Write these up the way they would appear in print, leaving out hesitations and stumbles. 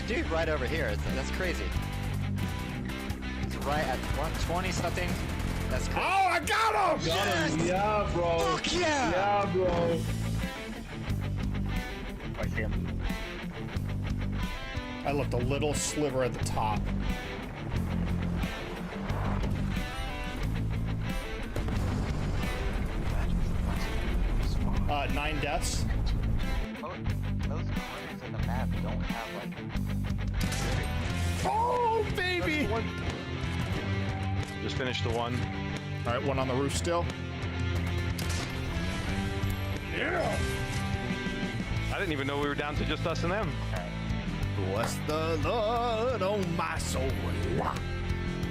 dude right over here. That's crazy. He's right at 120 something. That's crazy. Oh, I got him! Yes! Yeah, bro. Fuck yeah! Yeah, bro. I see him. I left a little sliver at the top. Nine deaths. Those corners in the map don't have like. Oh, baby! Just finished the one. All right, one on the roof still. Yeah! I didn't even know we were down to just us and them. Bless the Lord, oh my soul. All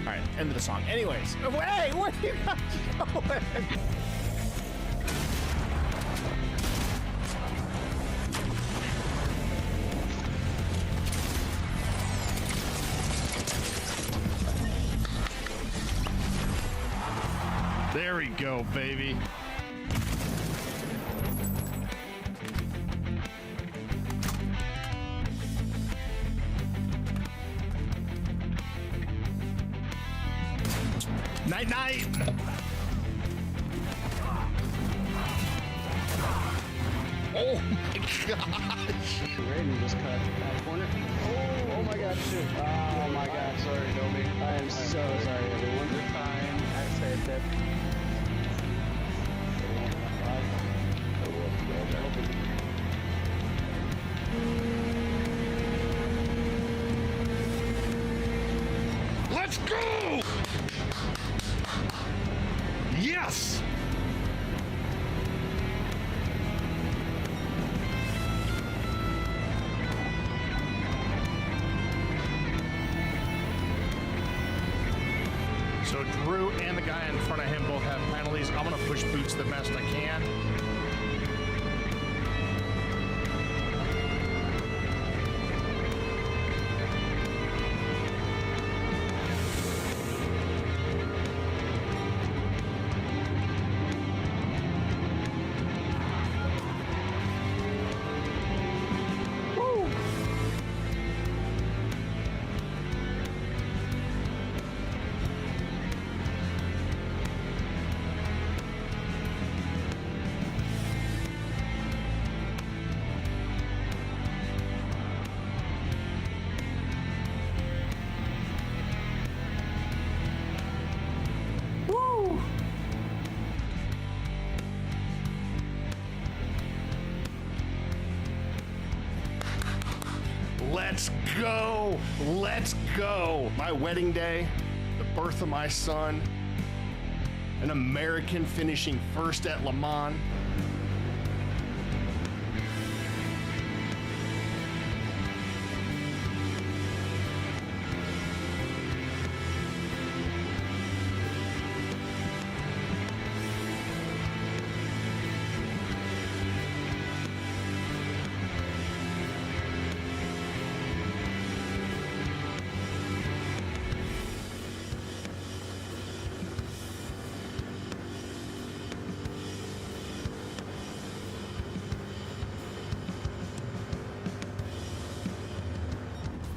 right, end of the song. Anyways, wait, where are you guys going? There we go, baby. Night, night. Oh my gosh. Raiden just cut that corner. Oh my god, shit. Oh my god, sorry, Dobie. I am so sorry, everyone. You're fine. I saved it. Let's go! Yes! So Drew and the guy in front of him both have penalties. I'm gonna push boots the best I can. Let's go! Let's go! My wedding day, the birth of my son, an American finishing first at Le Mans.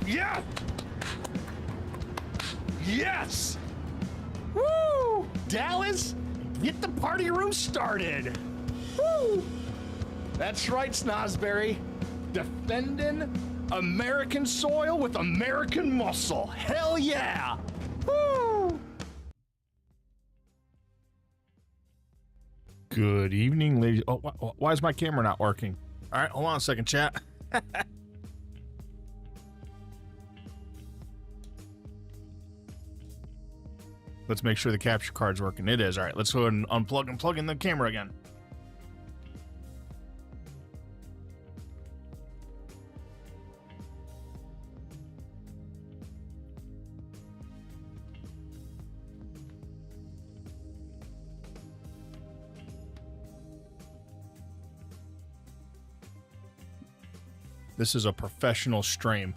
Yeah! Yes! Woo! Dallas, get the party room started. Woo! That's right, Snozberry. Defending American soil with American muscle. Hell yeah! Woo! Good evening, ladies. Oh, why is my camera not working? All right, hold on a second, chat. Let's make sure the capture card's working. It is. All right, let's go ahead and unplug and plug in the camera again. This is a professional stream.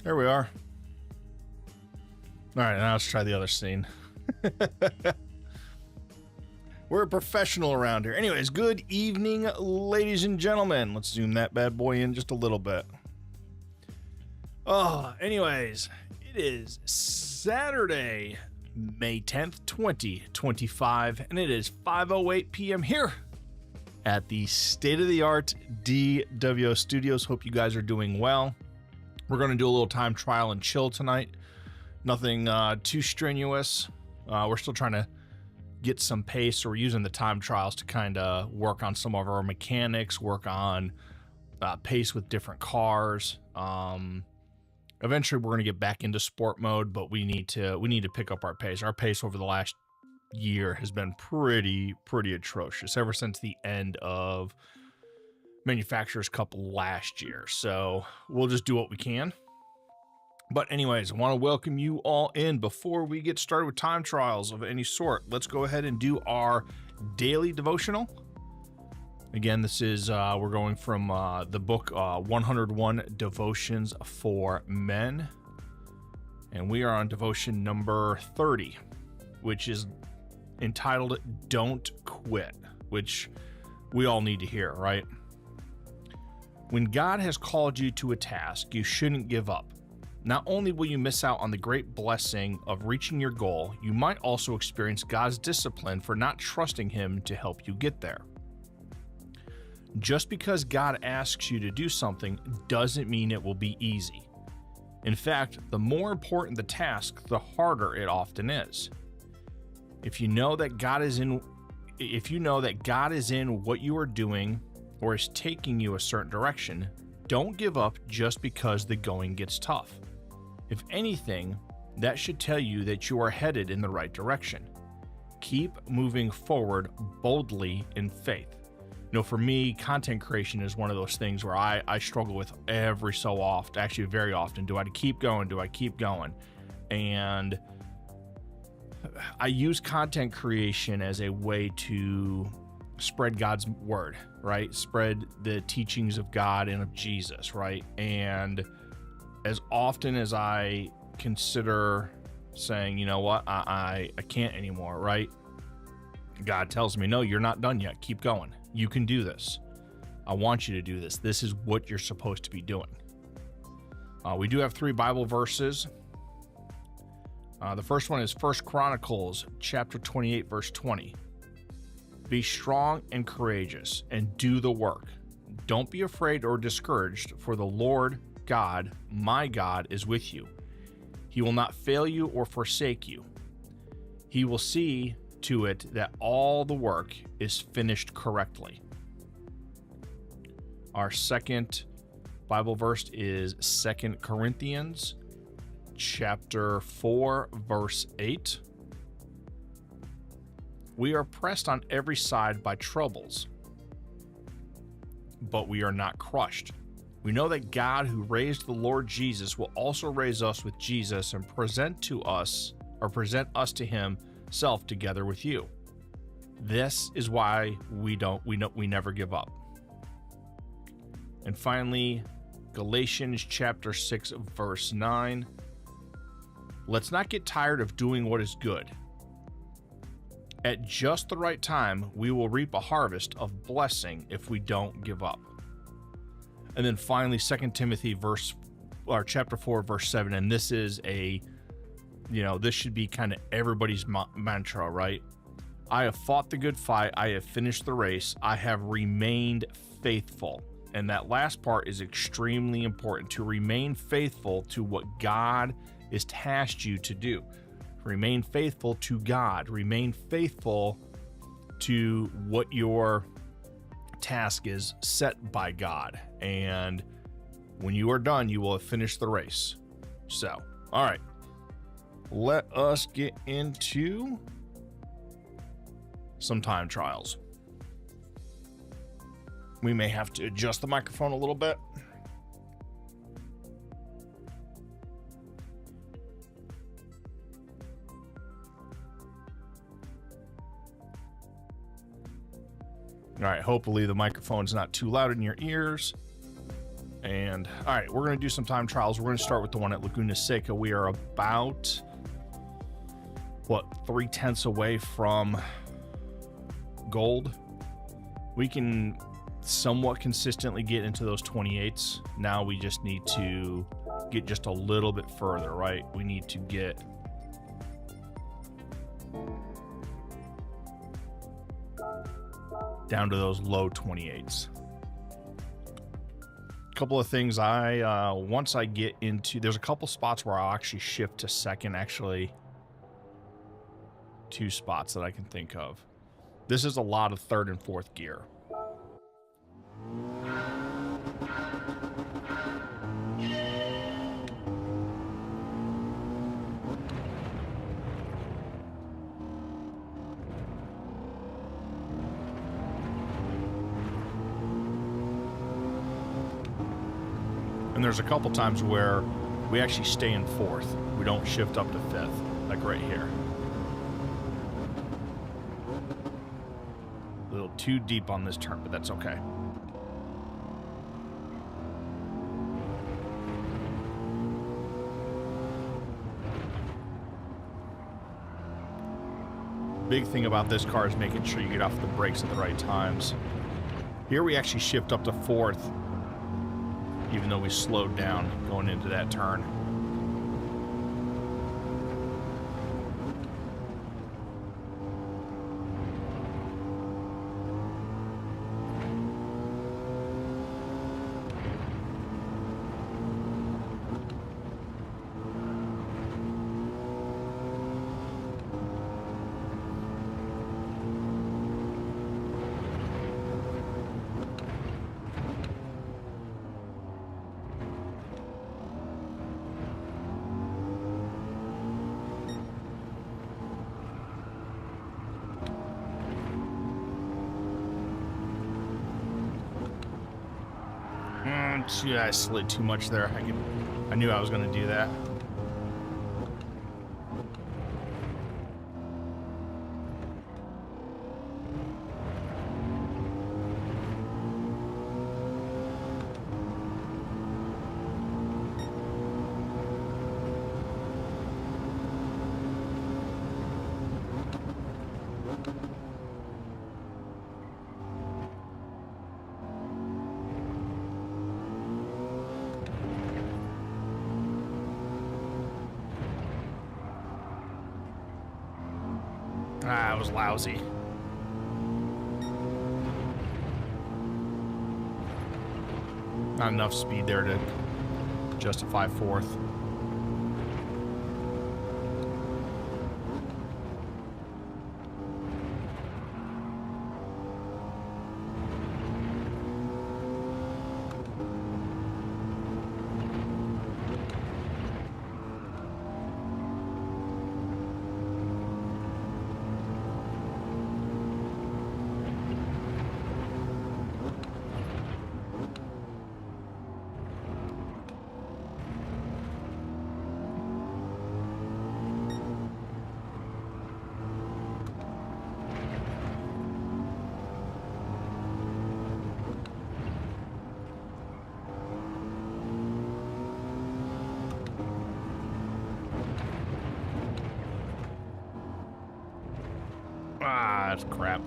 There we are. All right, now let's try the other scene. We're a professional around here. Anyways, good evening, ladies and gentlemen. Let's zoom that bad boy in just a little bit. Anyways, it is Saturday, May 10th, 2025, and it is 5:08 p.m. here at the state-of-the-art DWO Studios. Hope you guys are doing well. We're going to do a little time trial and chill tonight. Nothing too strenuous. We're still trying to get some pace, so we're using the time trials to kind of work on some of our mechanics, work on pace with different cars. Eventually we're going to get back into sport mode, but we need to pick up our pace. Our pace over the last year has been pretty atrocious ever since the end of Manufacturers Cup last year. So we'll just do what we can. But anyways, I want to welcome you all in. Before we get started with time trials of any sort, let's go ahead and do our daily devotional. Again, this is, we're going from the book 101 Devotions for Men. And we are on devotion number 30, which is entitled Don't Quit, which we all need to hear, right? When God has called you to a task, you shouldn't give up. Not only will you miss out on the great blessing of reaching your goal, you might also experience God's discipline for not trusting Him to help you get there. Just because God asks you to do something doesn't mean it will be easy. In fact, the more important the task, the harder it often is. If you know that God is in what you are doing or is taking you a certain direction, don't give up just because the going gets tough. If anything, that should tell you that you are headed in the right direction. Keep moving forward boldly in faith. You know, for me, content creation is one of those things where I struggle with every so often, actually very often. Do I keep going? Do I keep going? And I use content creation as a way to spread God's word, right? Spread the teachings of God and of Jesus, right? And as often as I consider saying, you know what, I can't anymore, right? God tells me, no, you're not done yet. Keep going. You can do this. I want you to do this. This is what you're supposed to be doing. We do have 3 Bible verses. The first one is 1 Chronicles chapter 28, verse 20. Be strong and courageous and do the work. Don't be afraid or discouraged, for the Lord God, my God, is with you. He will not fail you or forsake you. He will see to it that all the work is finished correctly. Our second Bible verse is 2 Corinthians chapter 4, verse 8. We are pressed on every side by troubles, but we are not crushed. We know that God, who raised the Lord Jesus, will also raise us with Jesus and present us to Himself together with you. This is why we never give up. And finally, Galatians chapter 6, verse 9. Let's not get tired of doing what is good. At just the right time, we will reap a harvest of blessing if we don't give up. And then finally, 2 Timothy chapter 4, verse 7. And this is this should be kind of everybody's mantra, right? I have fought the good fight. I have finished the race. I have remained faithful. And that last part is extremely important, to remain faithful to what God has tasked you to do. Remain faithful to God. Remain faithful to what your task is set by God. And when you are done, you will have finished the race. So, all right. Let us get into some time trials. We may have to adjust the microphone a little bit. All right, hopefully the microphone's not too loud in your ears. And all right, we're going to do some time trials. We're going to start with the one at Laguna Seca. We are about, what, 0.3 away from gold. We can somewhat consistently get into those 28s. Now we just need to get just a little bit further, right? We need to get down to those low 28s. Couple of things once I get into, there's a couple spots where I'll actually shift to second, actually 2 spots that I can think of. This is a lot of third and fourth gear. And there's a couple times where we actually stay in fourth. We don't shift up to fifth, like right here. A little too deep on this turn, but that's okay. Big thing about this car is making sure you get off the brakes at the right times. Here we actually shift up to fourth, even though we slowed down going into that turn. Yeah, I slid too much there. I knew I was going to do that. Ah, it was lousy. Not enough speed there to justify fourth. Ah, that's crap.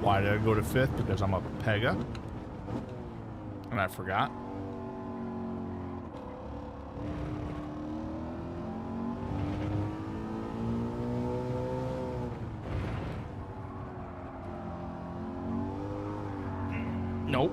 Why did I go to fifth? Because I'm a Pega. And I forgot. Nope.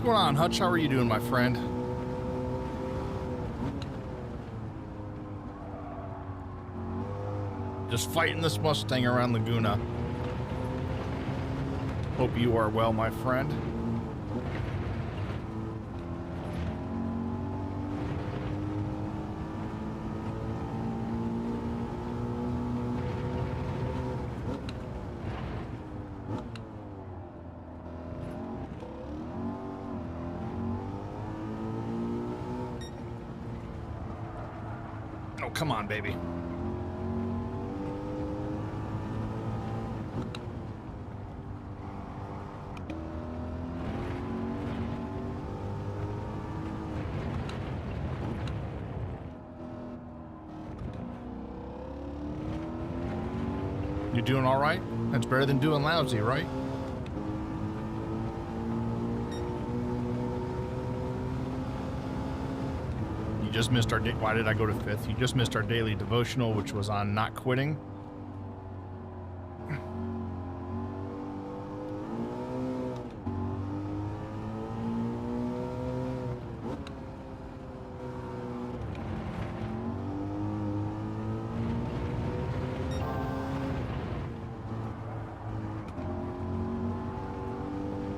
going on, Hutch? How are you doing, my friend? Just fighting this Mustang around Laguna. Hope you are well, my friend. Oh, come on, baby. You doing all right? That's better than doing lousy, right? You just missed our why did I go to 5th? You just missed our daily devotional, which was on not quitting.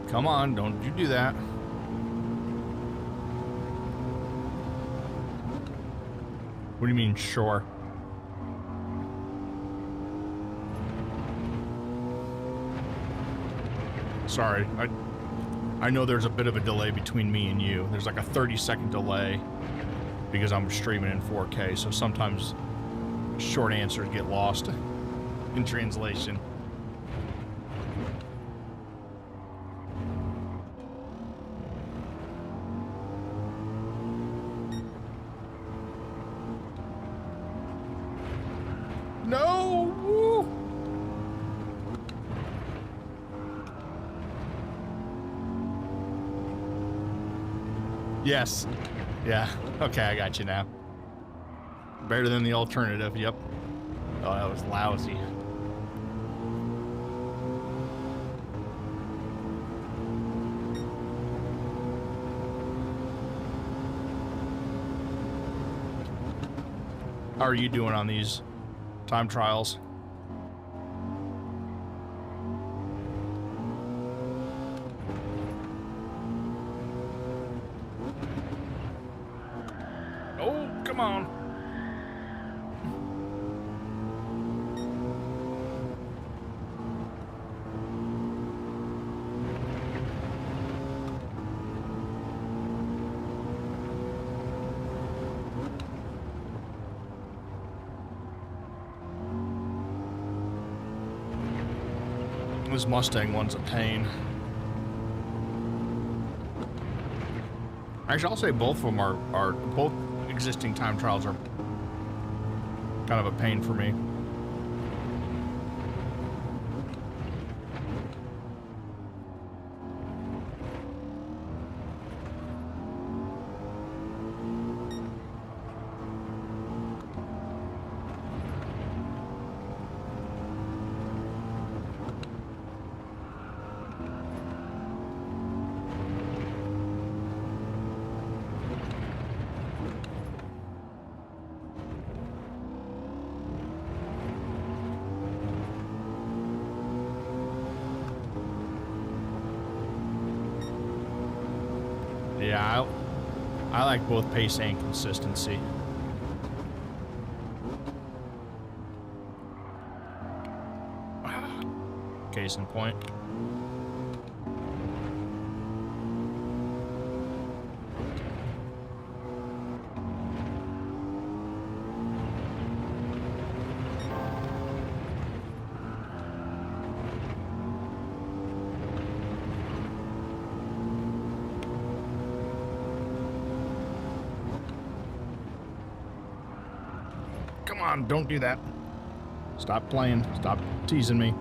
Come on, don't you do that. What do you mean, sure? Sorry, I know there's a bit of a delay between me and you. There's like a 30-second delay because I'm streaming in 4K, so sometimes short answers get lost in translation. No! Woo. Yes. Yeah. Okay, I got you now. Better than the alternative, yep. Oh, that was lousy. How are you doing on these time trials? Oh, come on. This Mustang one's a pain. Actually, I'll say both of them are both existing time trials are kind of a pain for me. Yeah, I like both pace and consistency. Case in point. Come on, don't do that. Stop playing. Stop teasing me.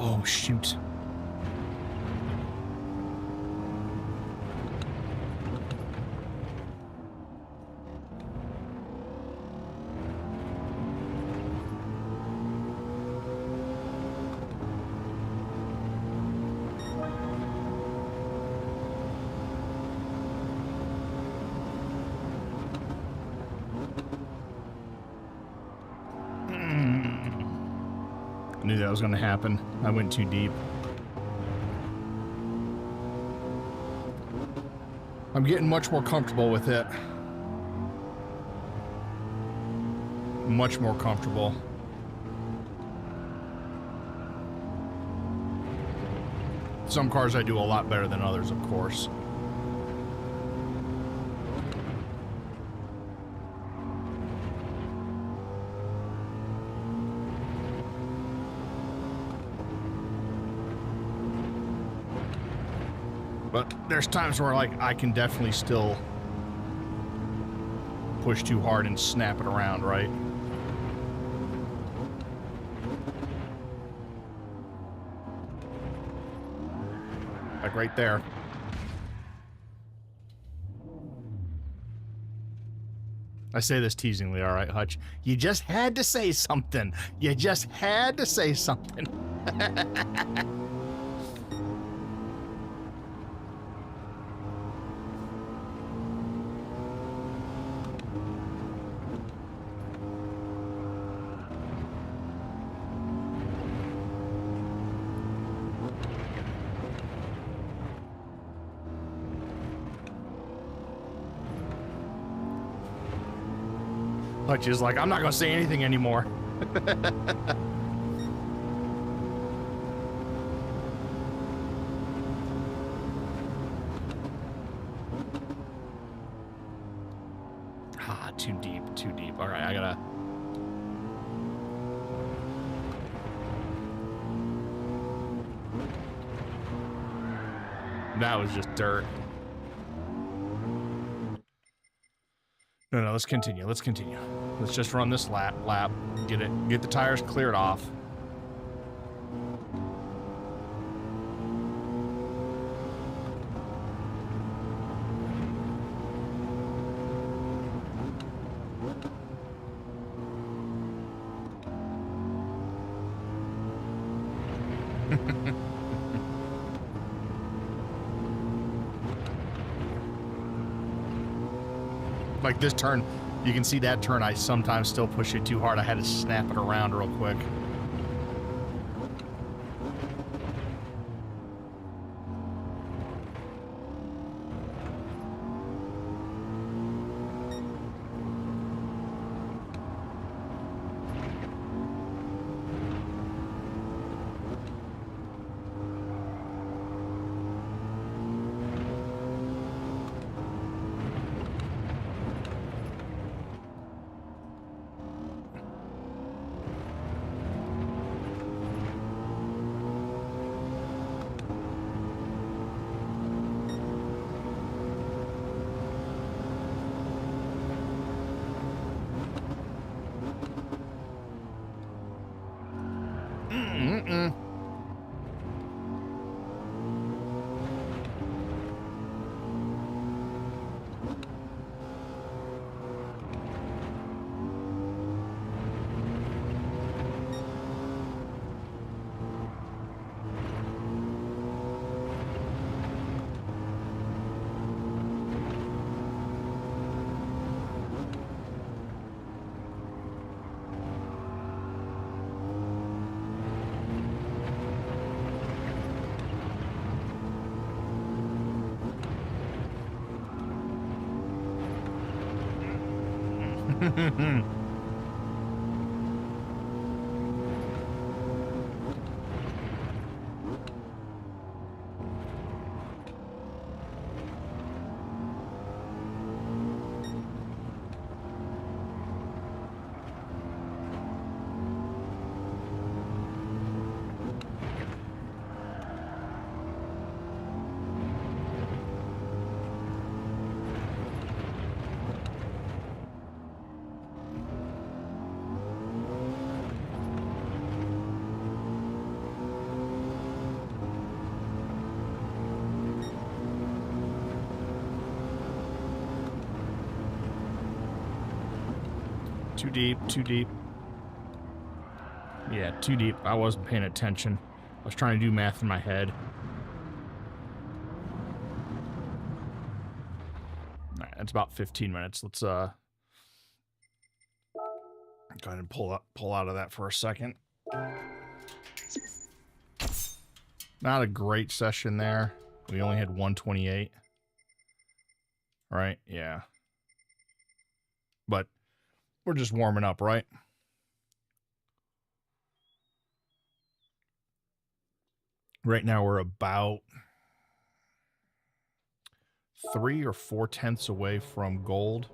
Oh, shoot. I knew that was going to happen. I went too deep. I'm getting much more comfortable with it. Much more comfortable. Some cars I do a lot better than others, of course. But there's times where, like, I can definitely still push too hard and snap it around, right? Like right there. I say this teasingly, all right, Hutch? You just had to say something. You just had to say something. Hutch is like, I'm not gonna say anything anymore. Too deep, too deep. All right, I gotta. That was just dirt. No, let's continue. Let's continue. Let's just run this lap. Get the tires cleared off. Like this turn, you can see that turn, I sometimes still push it too hard. I had to snap it around real quick. Too deep, too deep. Yeah, too deep. I wasn't paying attention. I was trying to do math in my head. Alright, that's about 15 minutes. Let's go ahead and pull out of that for a second. Not a great session there. We only had 128. Right? Yeah. But we're just warming up, right? Right now we're about 3 or 4 tenths away from gold.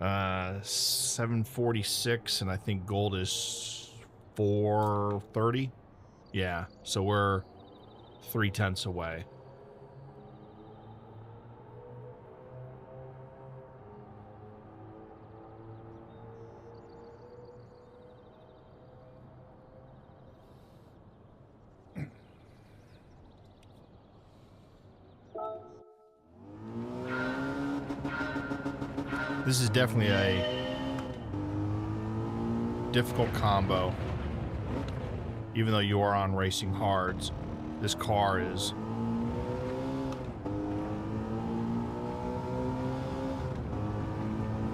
746, and I think gold is 430. Yeah, so we're 3 tenths away. This is definitely a difficult combo. Even though you are on racing hards, this car is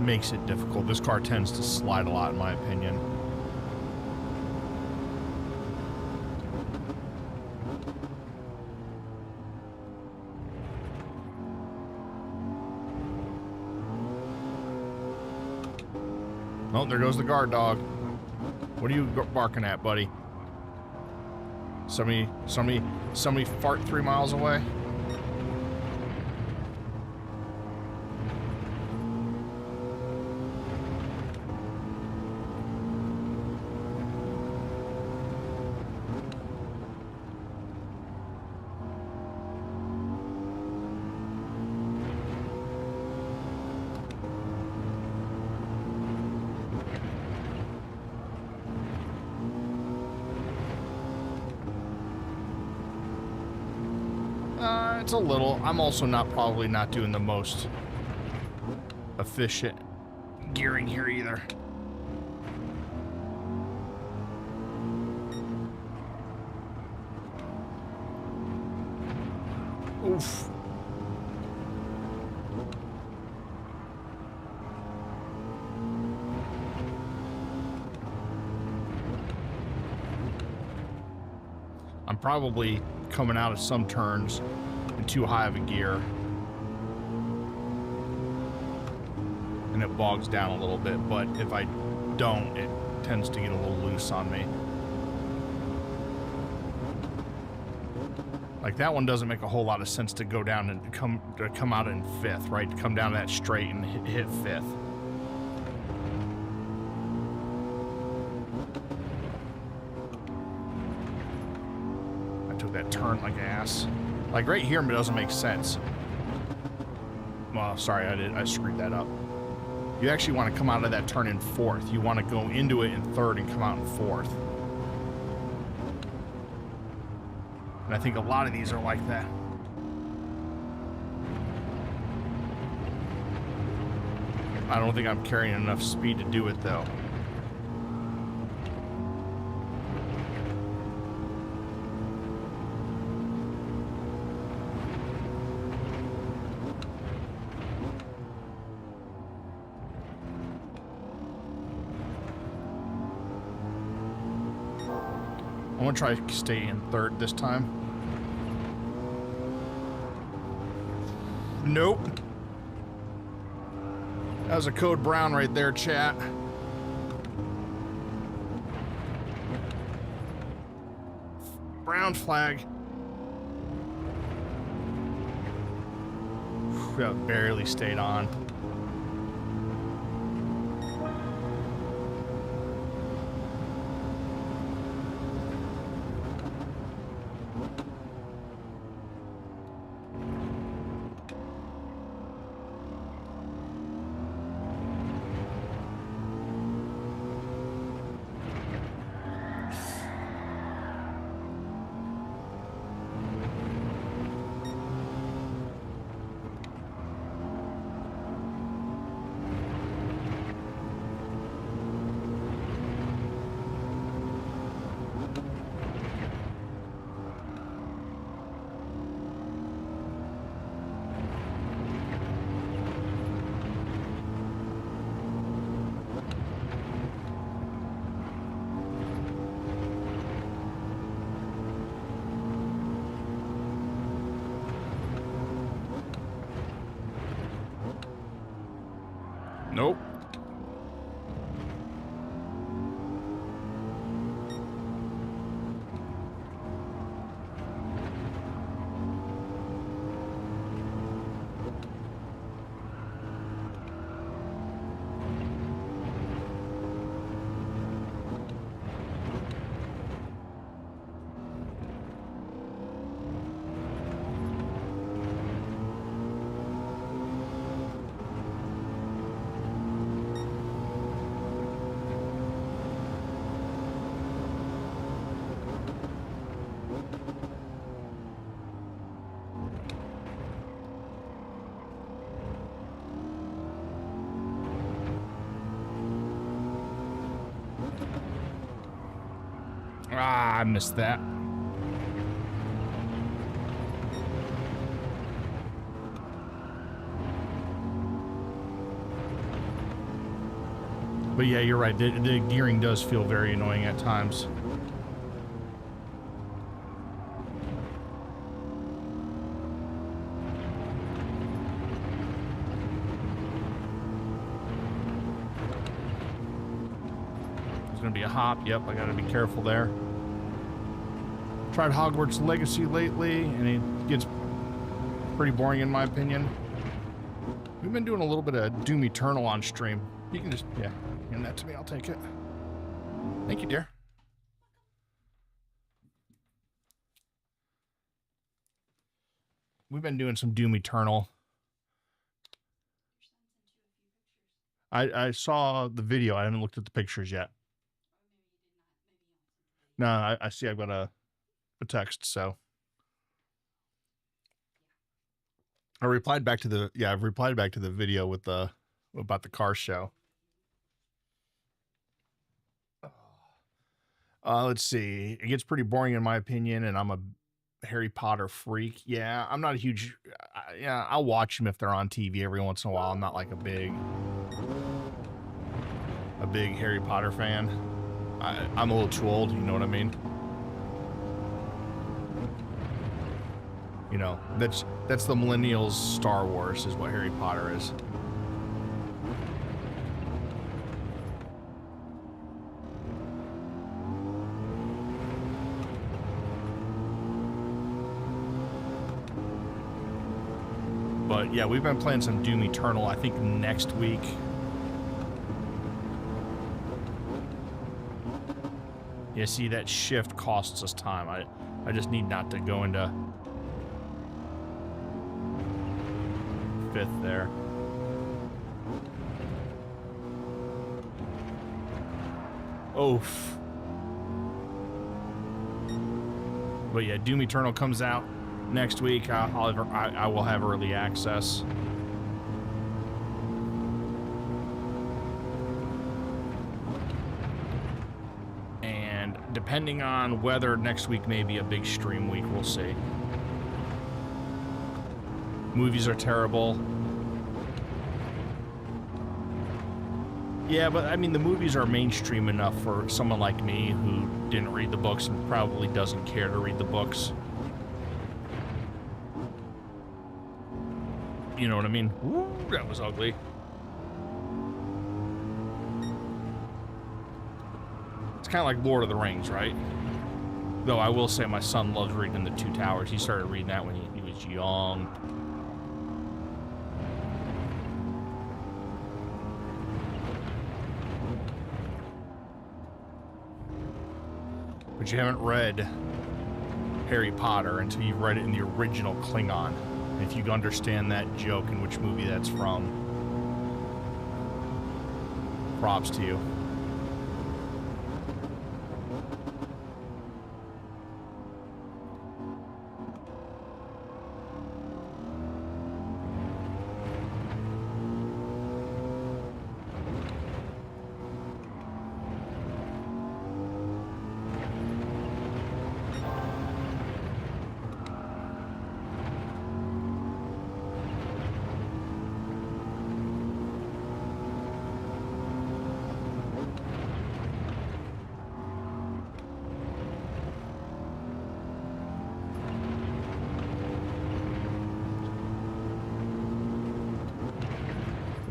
makes it difficult. This car tends to slide a lot, in my opinion. Oh, there goes the guard dog. What are you barking at, buddy? Somebody fart 3 miles away? It's a little. I'm also probably not doing the most efficient gearing here either. Oof. I'm probably coming out of some turns in too high of a gear, and it bogs down a little bit, but if I don't, it tends to get a little loose on me. Like that one doesn't make a whole lot of sense to go down and come out in fifth, right? To come down that straight and hit fifth. I took that turn like ass. Like right here, it doesn't make sense. Well, sorry, I screwed that up. You actually want to come out of that turn in fourth. You want to go into it in third and come out in fourth. And I think a lot of these are like that. I don't think I'm carrying enough speed to do it though. I'm gonna try to stay in third this time. Nope. That was a code brown right there, chat. Brown flag. Whew, that barely stayed on. Nope. Ah, I missed that. But yeah, you're right. The gearing does feel very annoying at times. There's gonna be a hop. Yep, I gotta be careful there. Tried Hogwarts Legacy lately, and it gets pretty boring in my opinion. We've been doing a little bit of Doom Eternal on stream. You can just, yeah, hand that to me. I'll take it. Thank you, dear. We've been doing some Doom Eternal. I saw the video. I haven't looked at the pictures yet. No, I see I've got a text, so. I replied back to the, yeah, I've replied back to the video with the, about the car show. Let's see. It gets pretty boring in my opinion, and I'm a Harry Potter freak. Yeah, I'm not a huge, yeah, I'll watch them if they're on TV every once in a while. I'm not like a big Harry Potter fan. I'm a little too old, you know what I mean? You know, that's the millennials' Star Wars is what Harry Potter is. But yeah, we've been playing some Doom Eternal. I think next week. Yeah, see, that shift costs us time. I just need not to go into fifth there. Oof. But yeah, Doom Eternal comes out next week. I will have early access. And depending on whether next week may be a big stream week, we'll see. Movies are terrible. Yeah, but I mean, the movies are mainstream enough for someone like me who didn't read the books and probably doesn't care to read the books. You know what I mean? Ooh, that was ugly. It's kind of like Lord of the Rings, right? Though I will say my son loves reading The Two Towers. He started reading that when he was young. But you haven't read Harry Potter until you've read it in the original Klingon. And if you understand that joke and which movie that's from, props to you.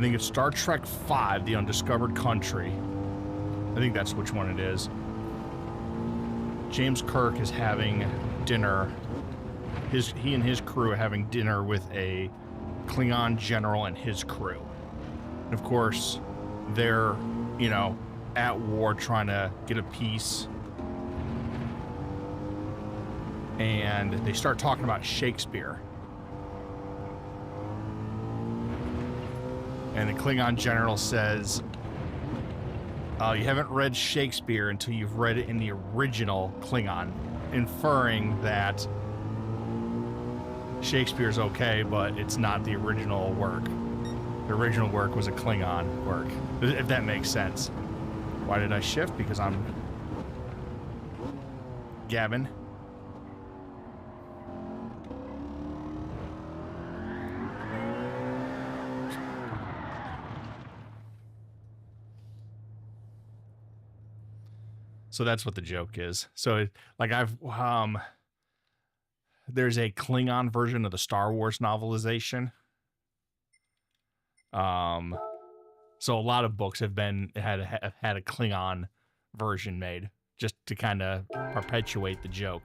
think it's Star Trek V, The Undiscovered Country. I think that's which one it is. James Kirk is having dinner. He and his crew are having dinner with a Klingon general and his crew. And of course, they're, you know, at war trying to get a peace. And they start talking about Shakespeare. And the Klingon general says, you haven't read Shakespeare until you've read it in the original Klingon, inferring that Shakespeare's okay, but it's not the original work. The original work was a Klingon work, if that makes sense. Why did I shift? Because I'm gabbing. So that's what the joke is. So, like, there's a Klingon version of the Star Wars novelization. So a lot of books have had a Klingon version made just to kind of perpetuate the joke.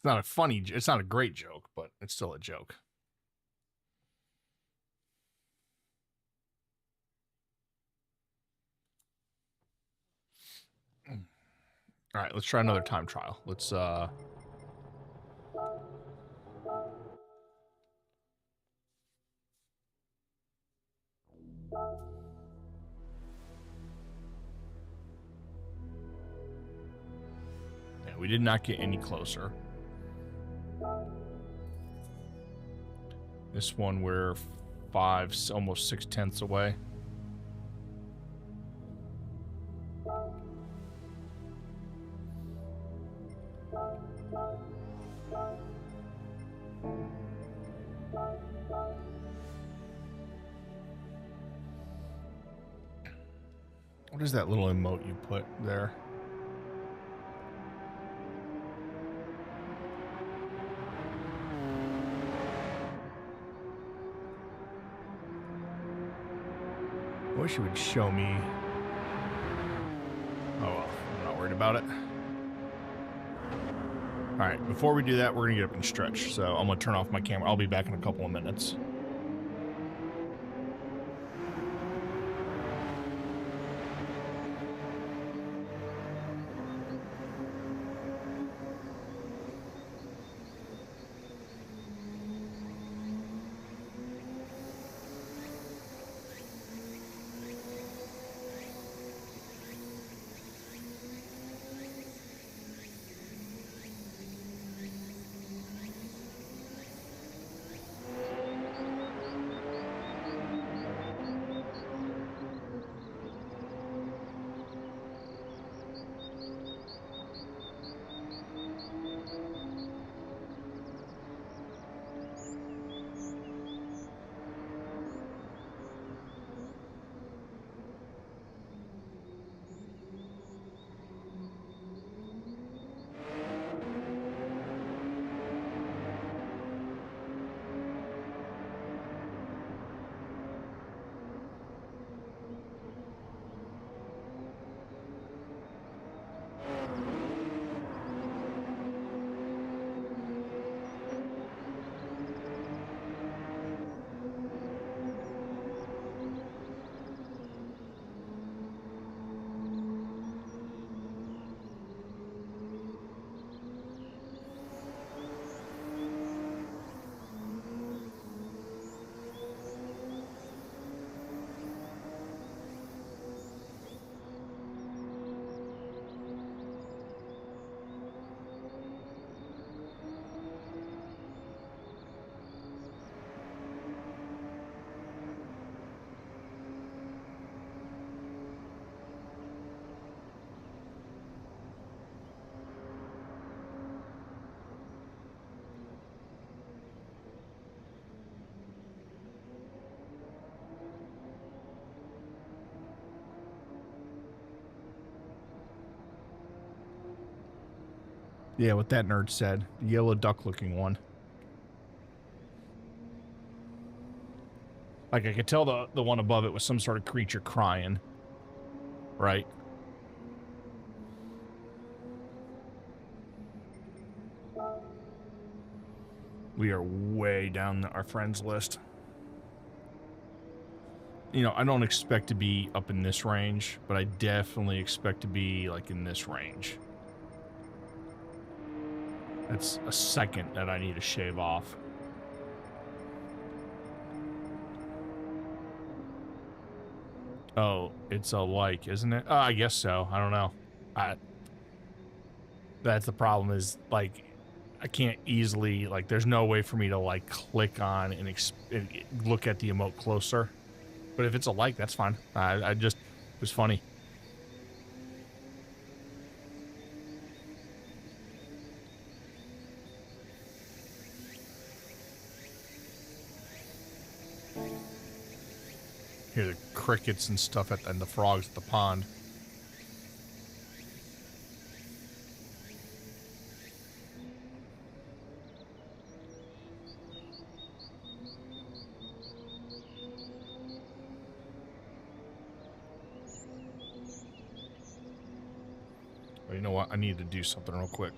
It's not a great joke, but it's still a joke. All right, let's try another time trial. Let's yeah, we did not get any closer. This one we're almost 6/10 away. What is that little emote you put there? I wish it would show me. Oh well, I'm not worried about it. Alright, before we do that, we're gonna get up and stretch. So I'm gonna turn off my camera. I'll be back in a couple of minutes. Yeah, what that nerd said. The yellow duck-looking one. Like, I could tell the one above it was some sort of creature crying. Right? We are way down our friends list. You know, I don't expect to be up in this range, but I definitely expect to be, like, in this range. That's a second that I need to shave off. Oh, it's a like, isn't it? I guess so. I don't know. That's the problem is, like, I can't easily, like, there's no way for me to, like, click on and look at the emote closer. But if it's a like, that's fine. I just, it was funny. Hear the crickets and stuff and the frogs at the pond. You know what? I need to do something real quick.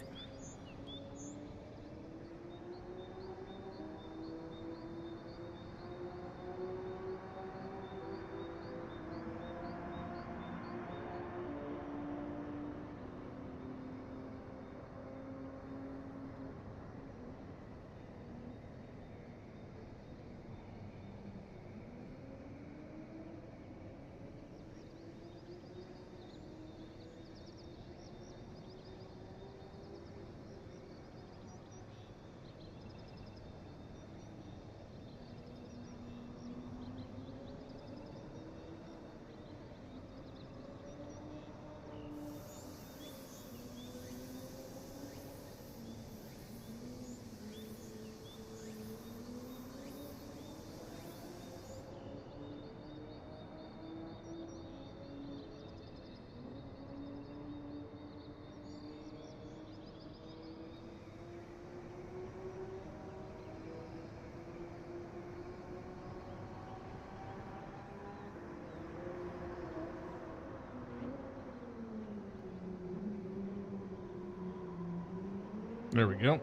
There we go.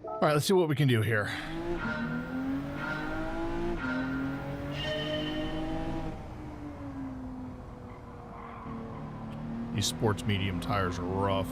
All right, let's see what we can do here. These sports medium tires are rough.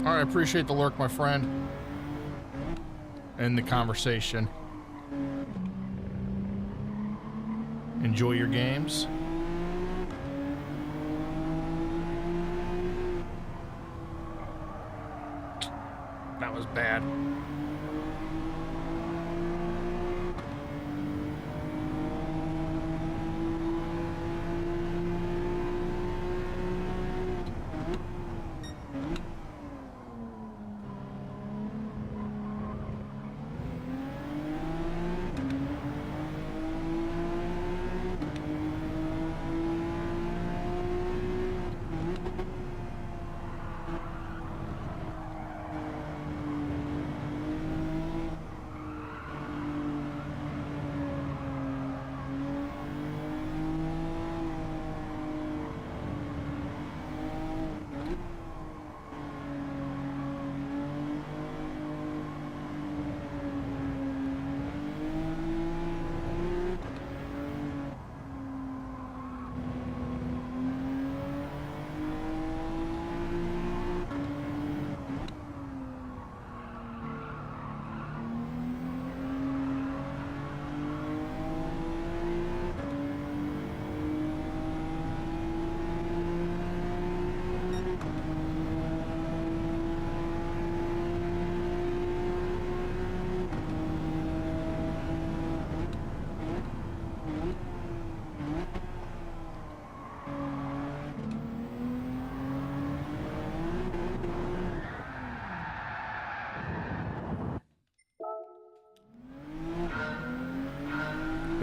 All right, I appreciate the lurk, my friend, and the conversation. Enjoy your games. That was bad.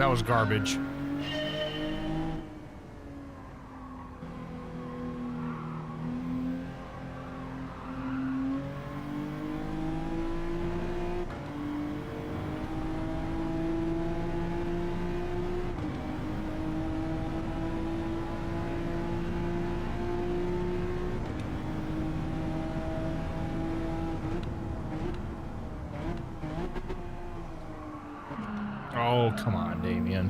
That was garbage. Oh, come on, Damien.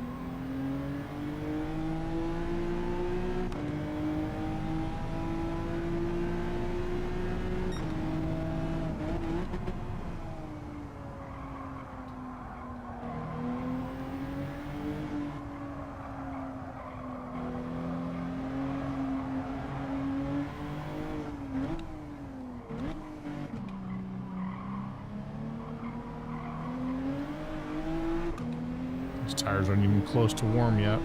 These tires aren't even close to warm yet.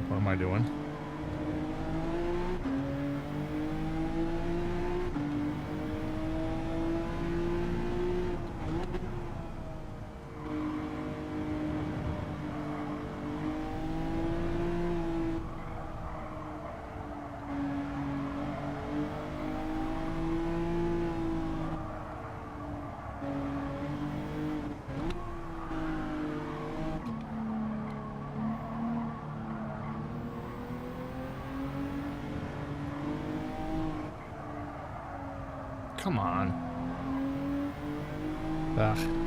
What am I doing? Come on. Ugh.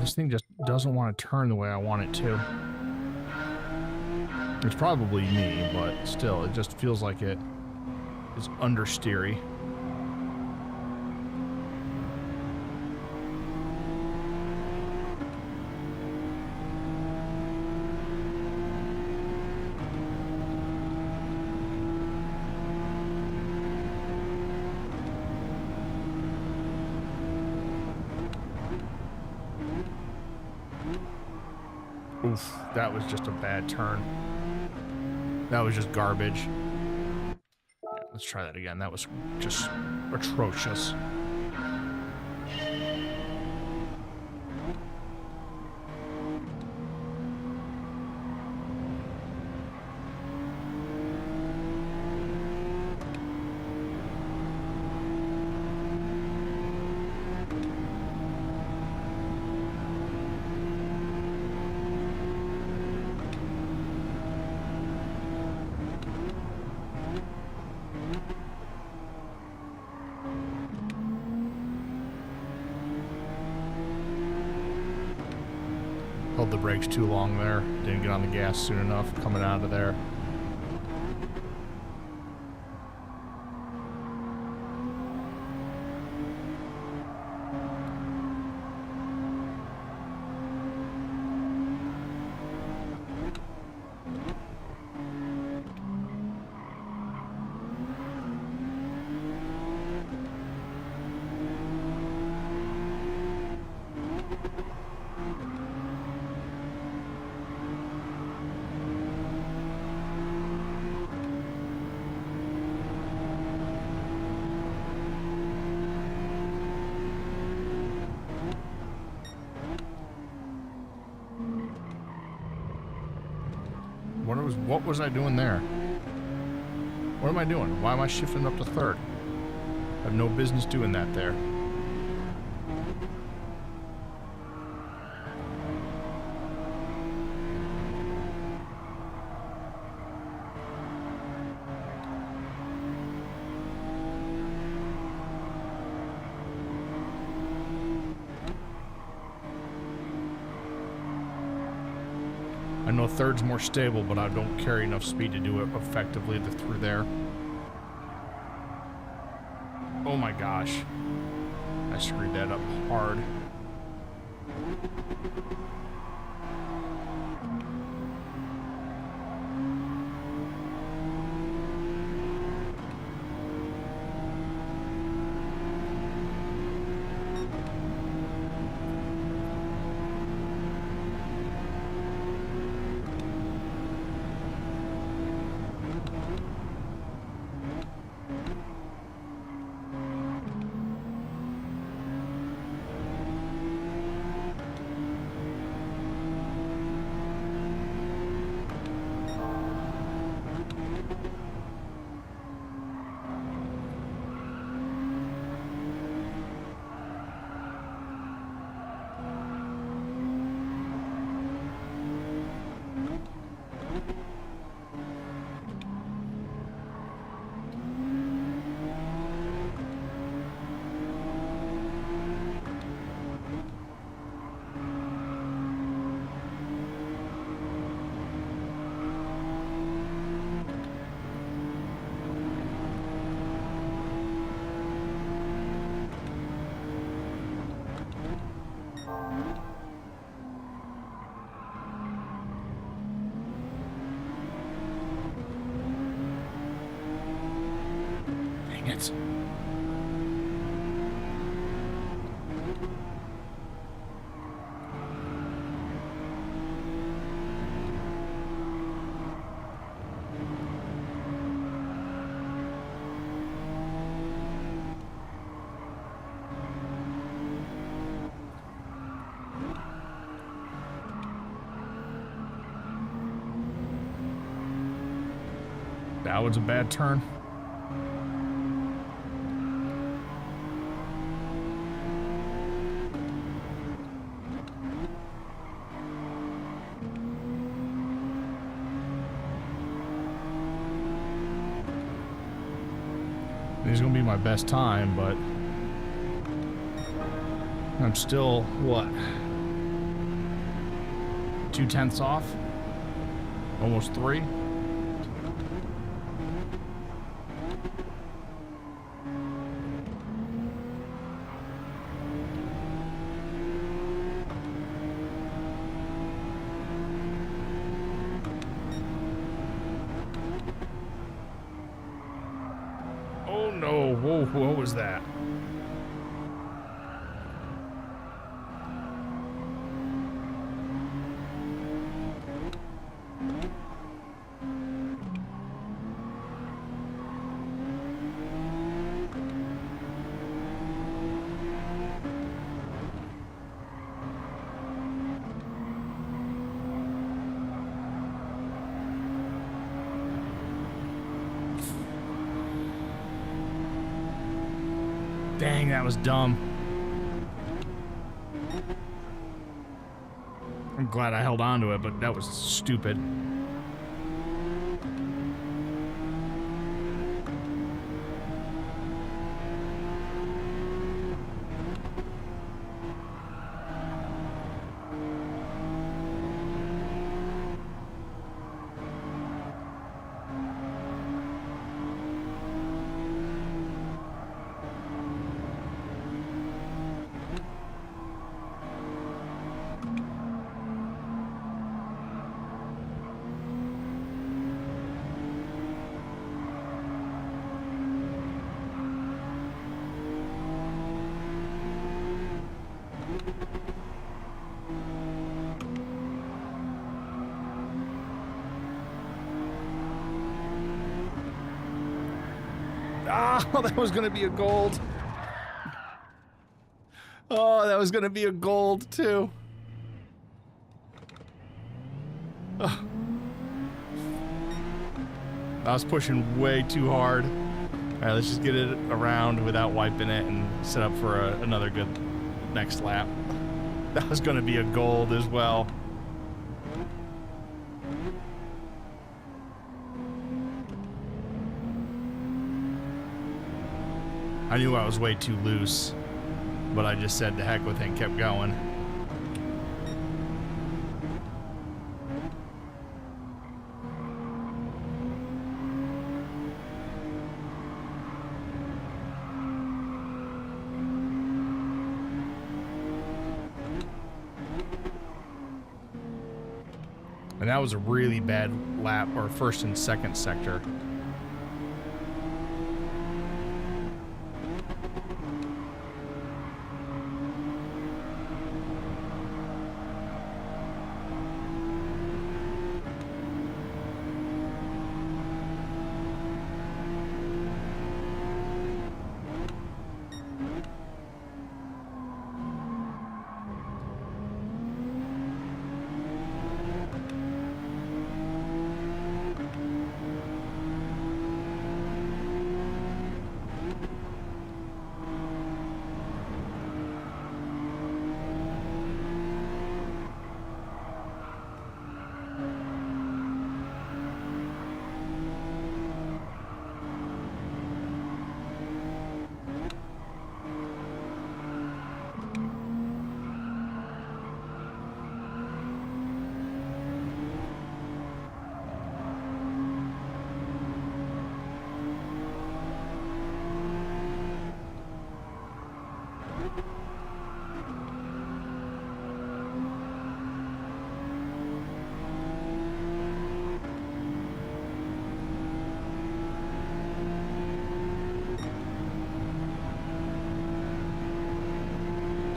This thing just doesn't want to turn the way I want it to. It's probably me, but still, it just feels like it is understeery. Oof, that was just a bad turn. That was just garbage. Yeah, let's try that again. That was just atrocious. Held the brakes too long there. Didn't get on the gas soon enough coming out of there. What was I doing there? What am I doing? Why am I shifting up to third? I have no business doing that there. I know third's more stable, but I don't carry enough speed to do it effectively through there. Oh my gosh. I screwed that up hard. It. That was a bad turn. It's gonna be my best time, but I'm still, what, 2/10 off? Almost 3? Oh no, whoa, what was that? Dang, that was dumb. I'm glad I held on to it, but that was stupid. Oh, that was gonna be a gold. Oh, that was gonna be a gold too. Oh. I was pushing way too hard. All right, let's just get it around without wiping it and set up for another good next lap. That was gonna be a gold as well. I knew I was way too loose, but I just said to heck with it and kept going. And that was a really bad lap, or first and second sector.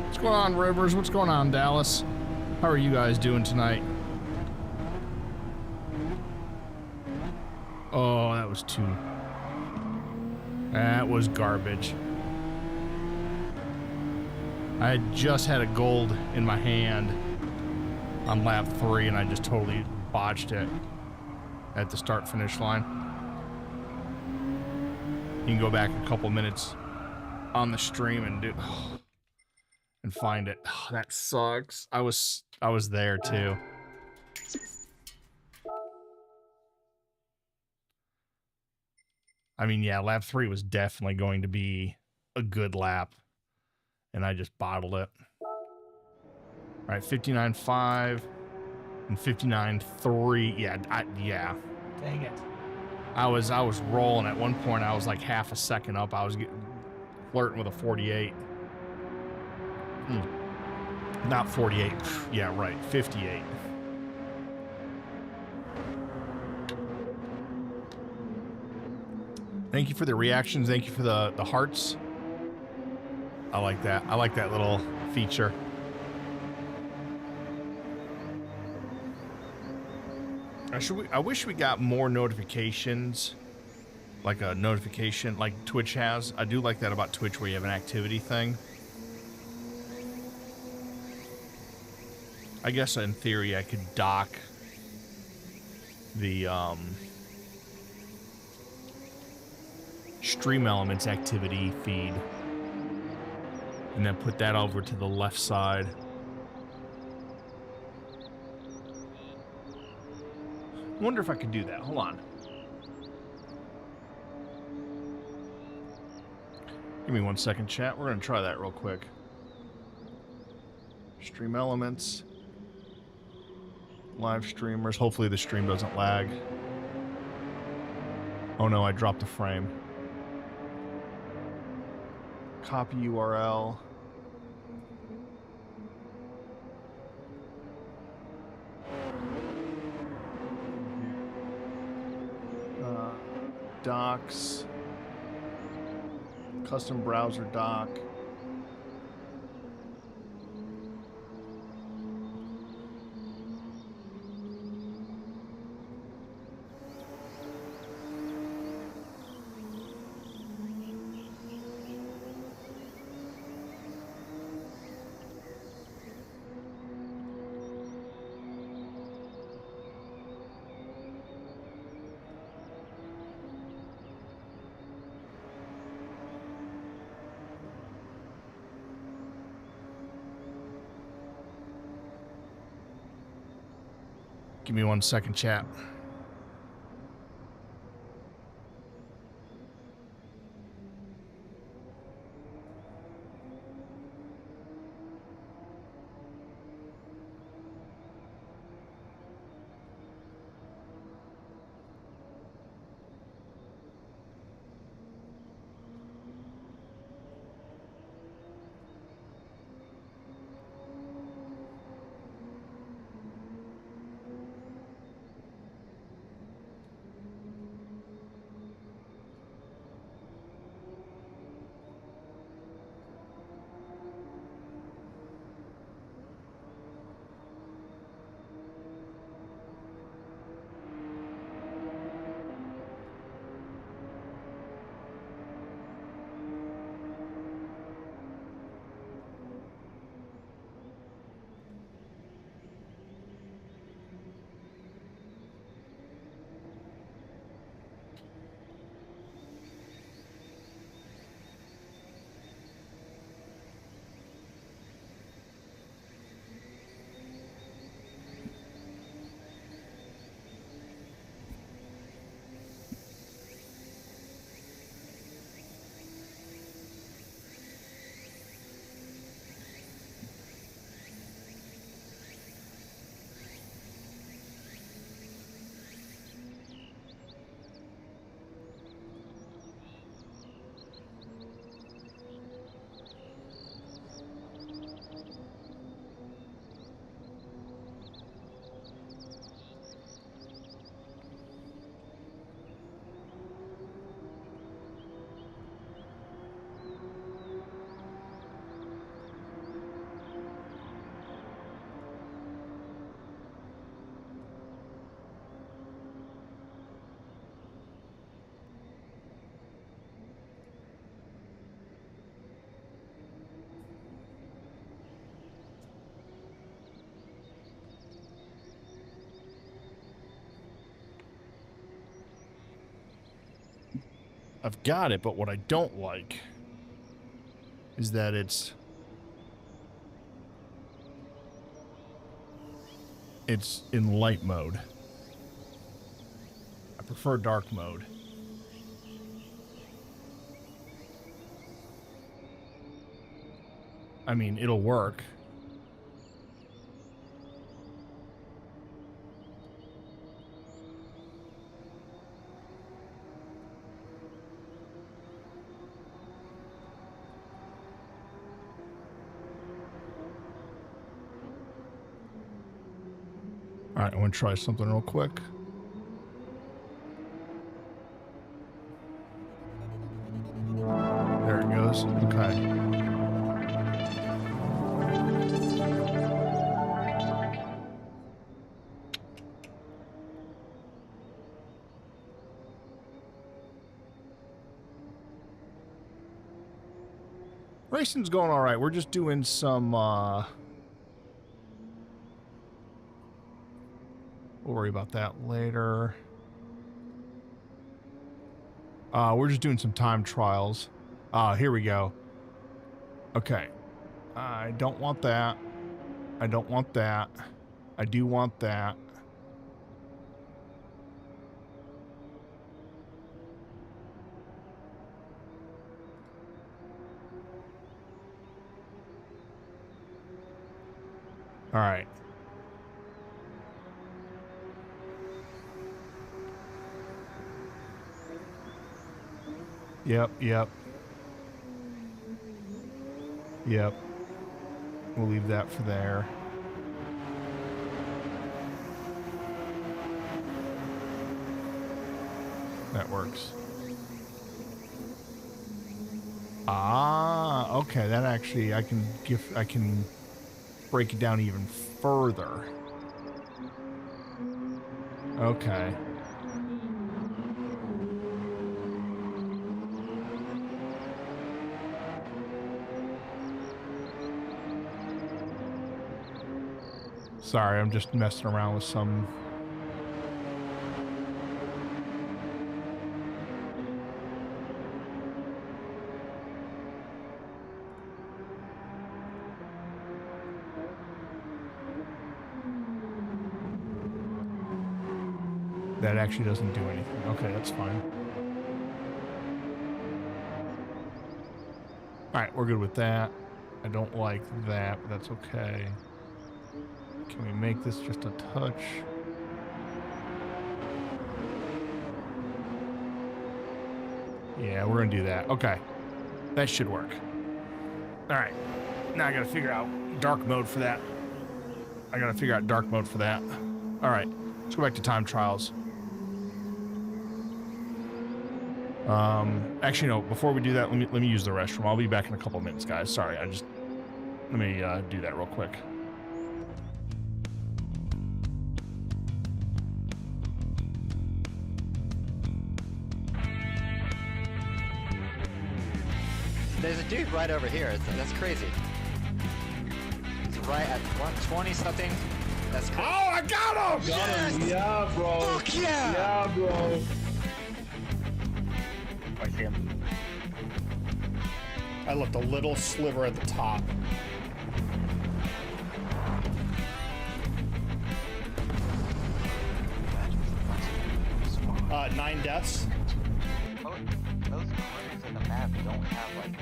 What's going on, Rivers? What's going on, Dallas? How are you guys doing tonight? Oh, that was two. That was garbage. I had just had a gold in my hand on lap 3, and I just totally botched it at the start-finish line. You can go back a couple minutes on the stream and do and find it. Oh, that sucks. I was there too. I mean, yeah, lap 3 was definitely going to be a good lap, and I just bottled it. All right, 59.5 and 59.3. Yeah. Dang it. I was rolling at one point. I was like half a second up. I was flirting with a 48. Not 48. Yeah, right. 58. Thank you for the reactions. Thank you for the hearts. I like that. I like that little feature. I wish we got more notifications, like a notification like Twitch has. I do like that about Twitch, where you have an activity thing. I guess in theory I could dock the Stream Elements activity feed and then put that over to the left side. I wonder if I could do that. Hold on. Give me 1 second, chat. We're going to try that real quick. Stream Elements. Live streamers. Hopefully the stream doesn't lag. Oh no, I dropped a frame. Copy URL. Docs. Custom browser doc. Give me 1 second, chat. I've got it, but what I don't like is that it's in light mode. I prefer dark mode. I mean, it'll work. All right, I want to try something real quick. There it goes. Okay. Racing's going all right. We're just doing some, we'll worry about that later. We're just doing some time trials. Here we go. Okay. I don't want that. I don't want that. I do want that. All right. Yep. We'll leave that for there. That works. Okay, that actually I can break it down even further. Okay. Sorry, I'm just messing around with some. That actually doesn't do anything. Okay, that's fine. Alright, we're good with that. I don't like that, but that's okay. Can we make this just a touch? Yeah, we're gonna do that. Okay. That should work. Alright. Now I gotta figure out dark mode for that. Alright. Let's go back to time trials. Actually, no, before we do that, let me use the restroom. I'll be back in a couple of minutes, guys. Sorry, let me do that real quick. There's a dude right over here. That's crazy. He's right at 120 something. That's crazy. Oh, I got him! Yes! Yeah, bro. Fuck yeah! Yeah, bro. I see him. I left a little sliver at the top. 9 deaths. Those corners in the map don't have like.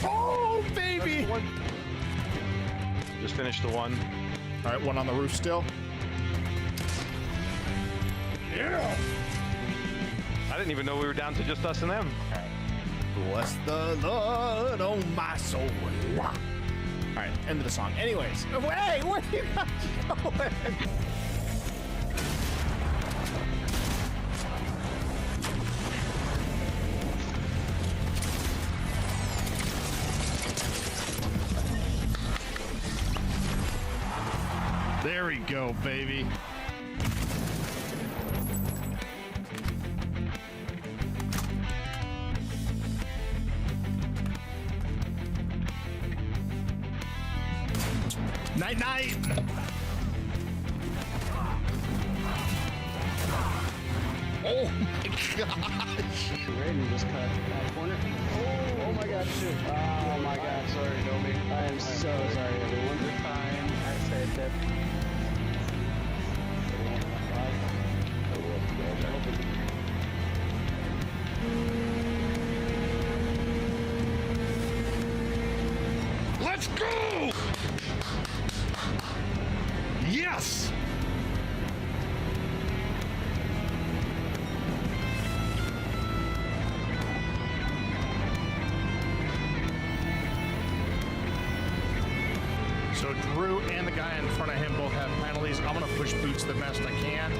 Oh, baby! Just finished the one. All right, one on the roof still. Yeah! I didn't even know we were down to just us and them. Bless the Lord, oh my soul. All right, end of the song. Anyways, hey, where are you guys going? There we go, baby. Night, night. Oh my gosh. Raiden just cut that corner. Oh my god, shoot. Oh my god, sorry, Domi. I am so sorry, everyone. You're fine. I saved it. Let's go! Yes! So Drew and the guy in front of him both have penalties. I'm going to push boots the best I can.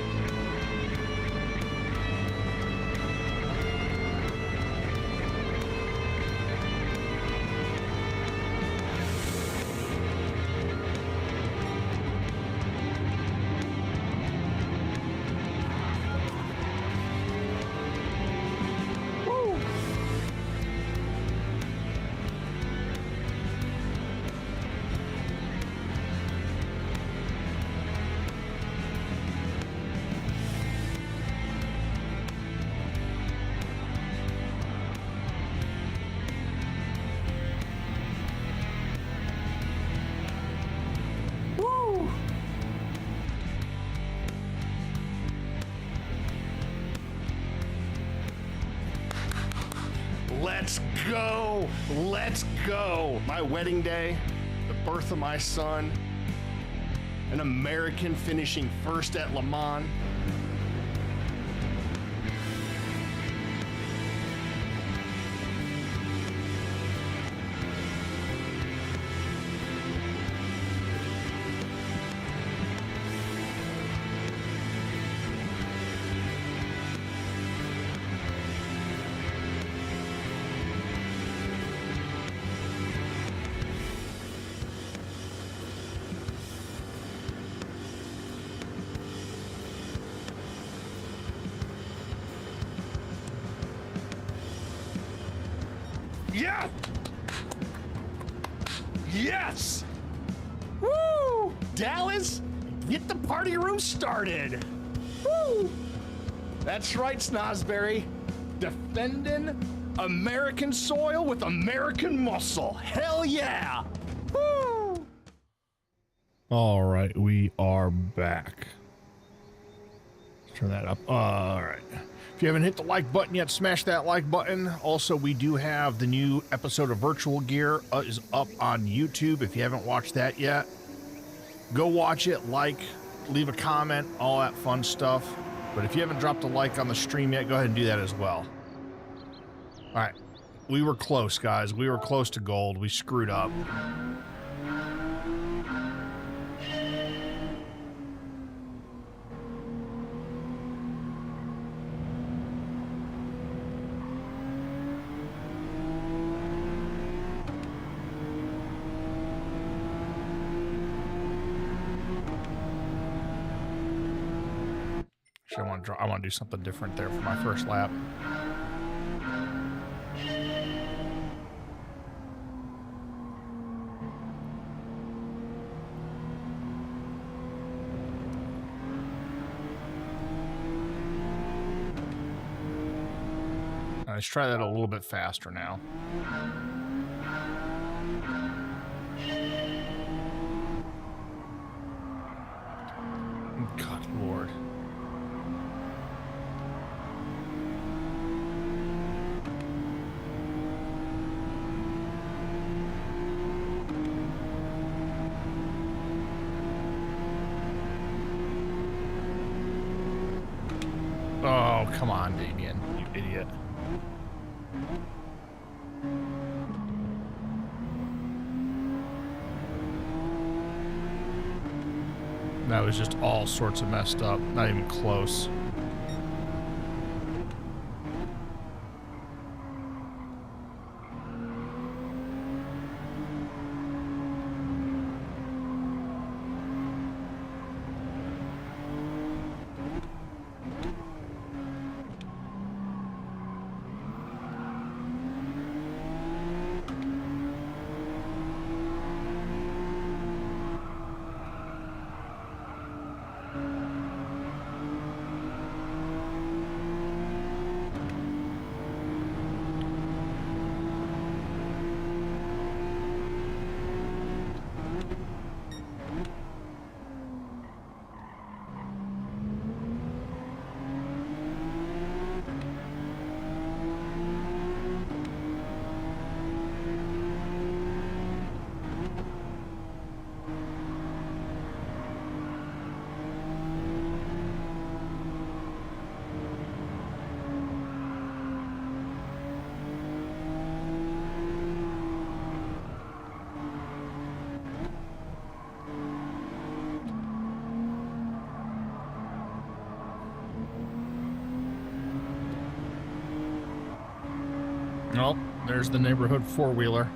Let's go! Let's go! My wedding day, the birth of my son, an American finishing first at Le Mans. Yeah! Yes! Woo! Dallas, get the party room started. Woo! That's right, Snosberry. Defending American soil with American muscle. Hell yeah! Woo! All right, we are back. Let's turn that up. All right. If you haven't hit the like button yet, smash that like button. Also, we do have the new episode of UltraGear is up on YouTube. If you haven't watched that yet, go watch it, leave a comment, all that fun stuff. But if you haven't dropped a like on the stream yet, go ahead and do that as well. All right. We were close, guys. We were close to gold. We screwed up. I want to do something different there for my first lap. Let's try that a little bit faster now. God, Lord. Oh, come on, Damien, you idiot. That was just all sorts of messed up, not even close. Oh, there's the neighborhood four-wheeler.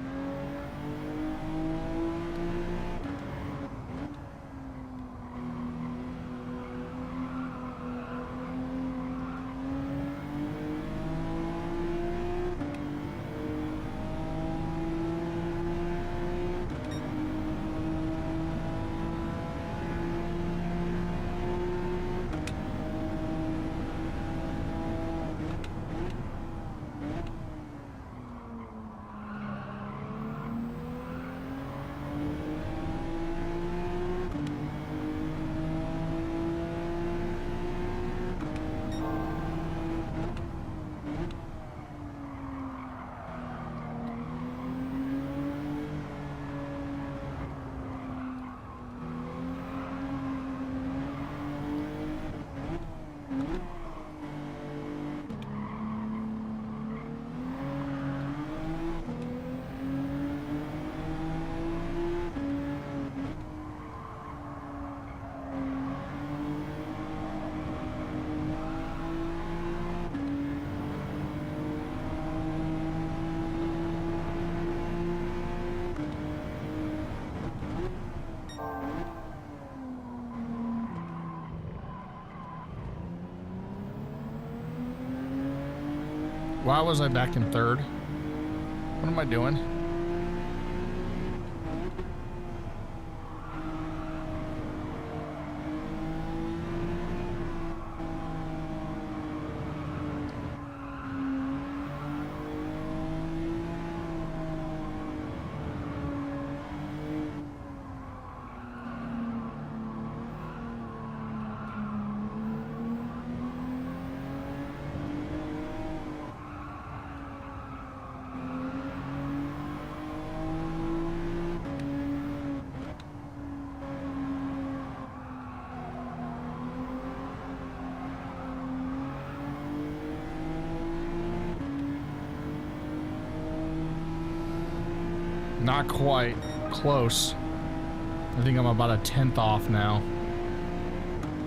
Why was I back in third? What am I doing? Not quite. Close. I think I'm about a 10th off now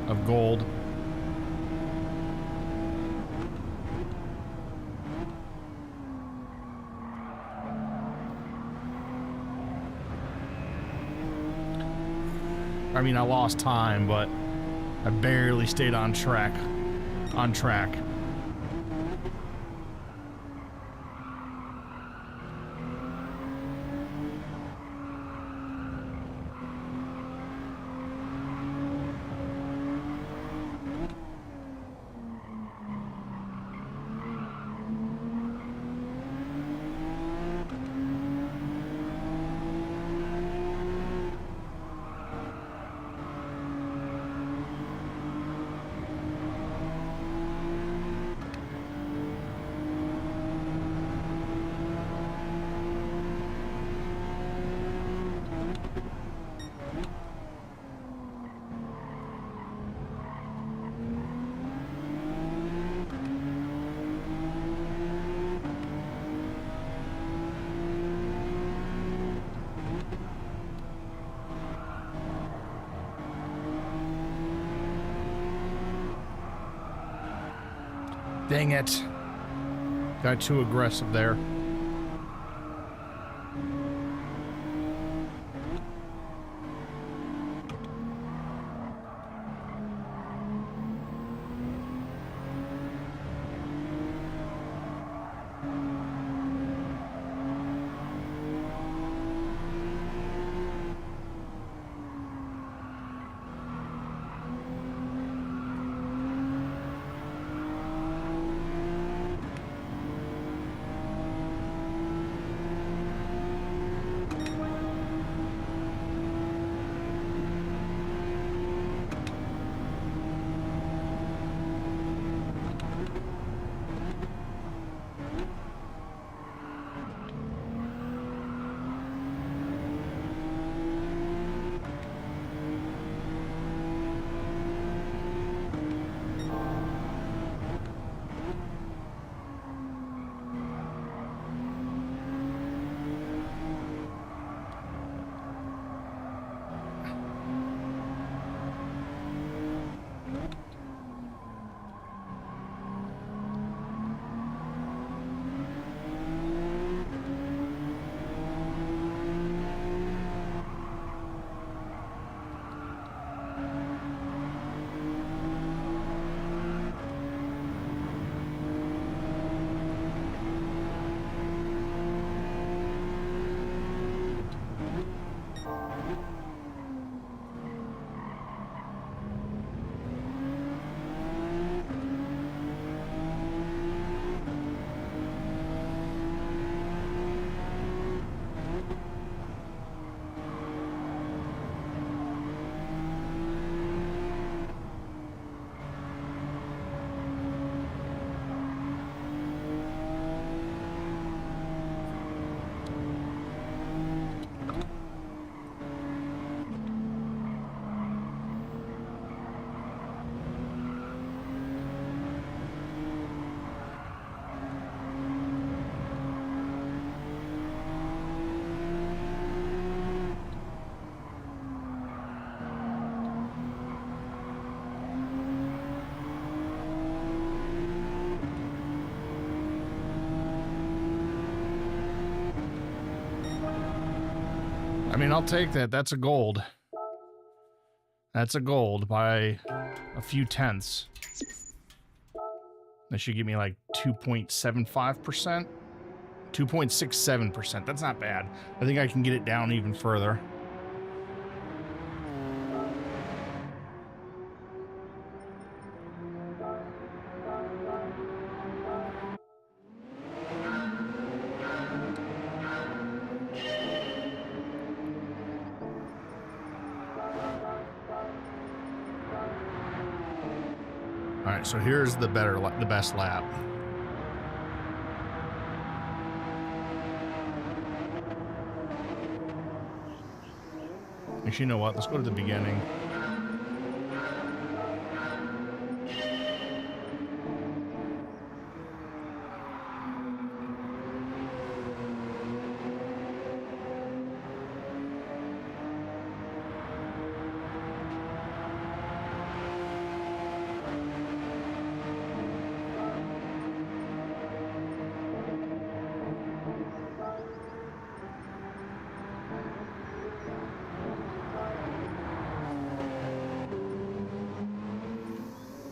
of gold. I mean, I lost time, but I barely stayed on track. On track. Dang it. Got too aggressive there. I mean, I'll take that. That's a gold. That's a gold by a few tenths. That should give me like 2.75%. 2.67%. That's not bad. I think I can get it down even further. All right, so here's the best lap. Actually, you know what? Let's go to the beginning.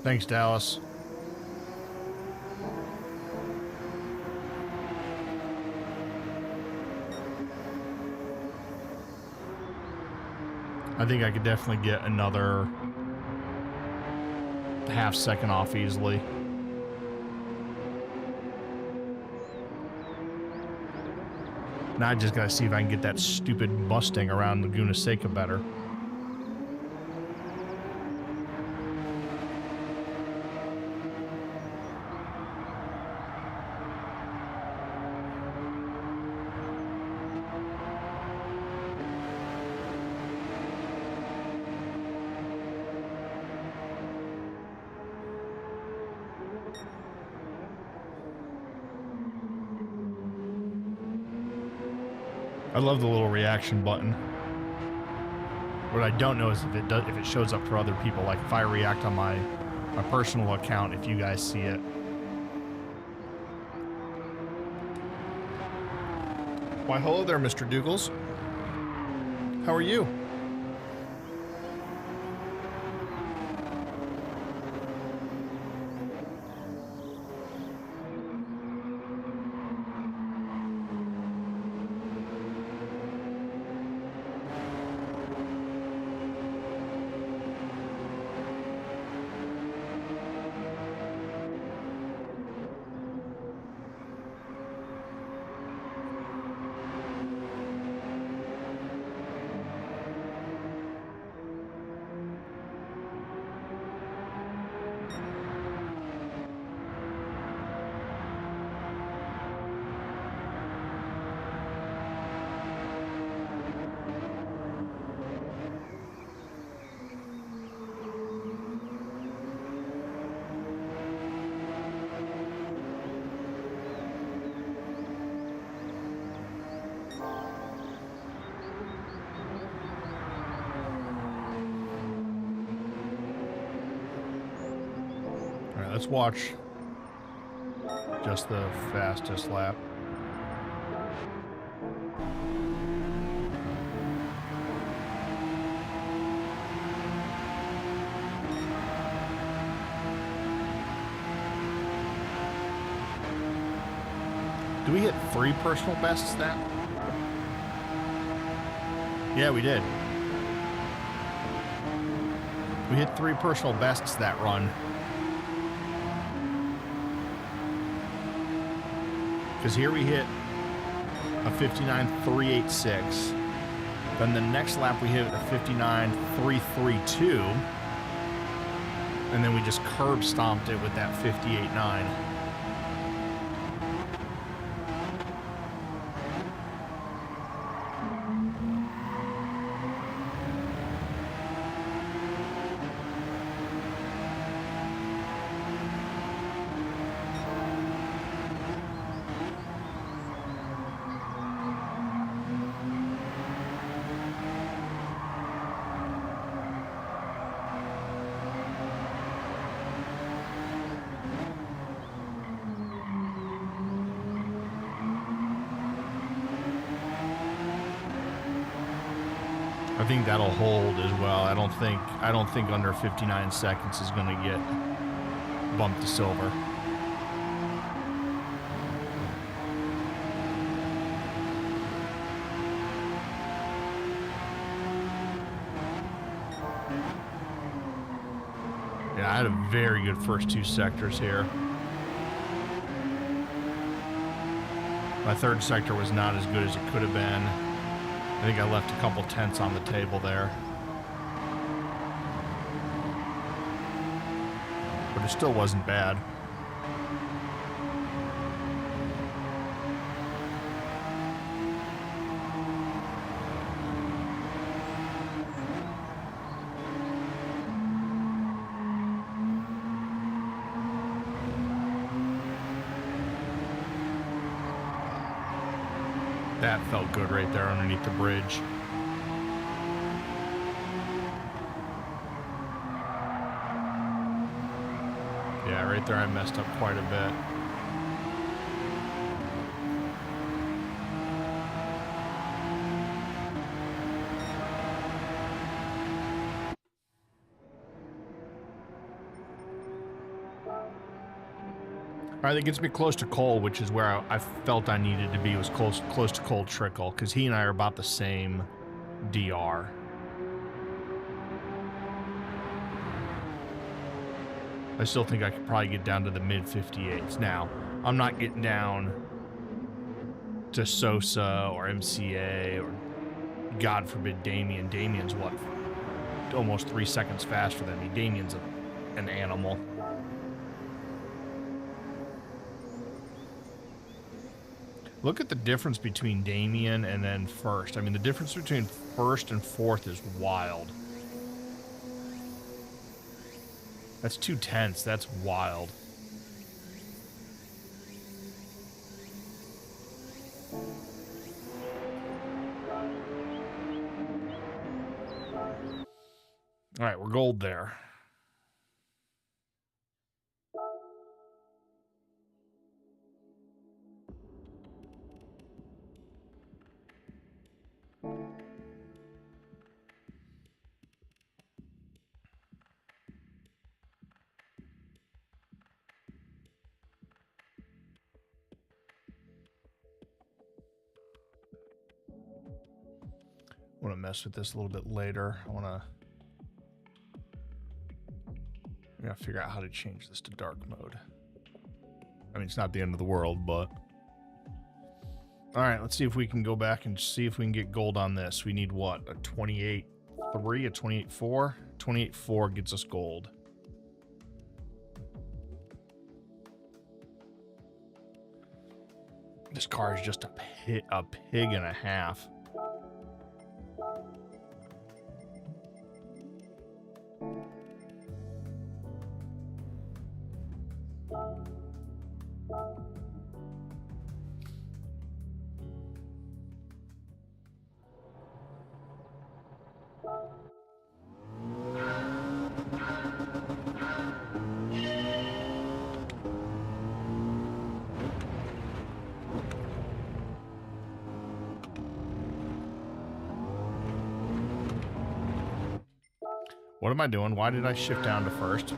Thanks, Dallas. I think I could definitely get another half second off easily. Now I just gotta see if I can get that stupid Mustang around Laguna Seca better. I love the little reaction button. What I don't know is if it shows up for other people. Like if I react on my personal account, if you guys see it. Why, hello there, Mr. Dougals. How are you? Let's watch just the fastest lap. Do we hit 3 personal bests that? Yeah, we did. We hit 3 personal bests that run. Because here we hit a 59.386. Then the next lap we hit a 59.332. And then we just curb stomped it with that 58.9. I think that'll hold as well. I don't think under 59 seconds is going to get bumped to silver. Yeah, I had a very good first two sectors here. My third sector was not as good as it could have been. I think I left a couple tenths on the table there. But it still wasn't bad. That felt good right there underneath the bridge. Yeah, right there I messed up quite a bit. All right, that gets me close to Cole, which is where I felt I needed to be, was close to Cole Trickle, because he and I are about the same DR. I still think I could probably get down to the mid-58s. Now, I'm not getting down to Sosa or MCA or, God forbid, Damien. Damien's, what, almost 3 seconds faster than me. Damien's an animal. Look at the difference between Damien and then first. I mean, the difference between first and fourth is wild. That's 2 tenths. That's wild. All right, we're gold there. I want to mess with this a little bit later. I gotta figure out how to change this to dark mode. I mean, it's not the end of the world, but... All right, let's see if we can go back and see if we can get gold on this. We need what? A 28.3, a 28.4? 28.4 gets us gold. This car is just a pig and a half. What am I doing? Why did I shift down to first?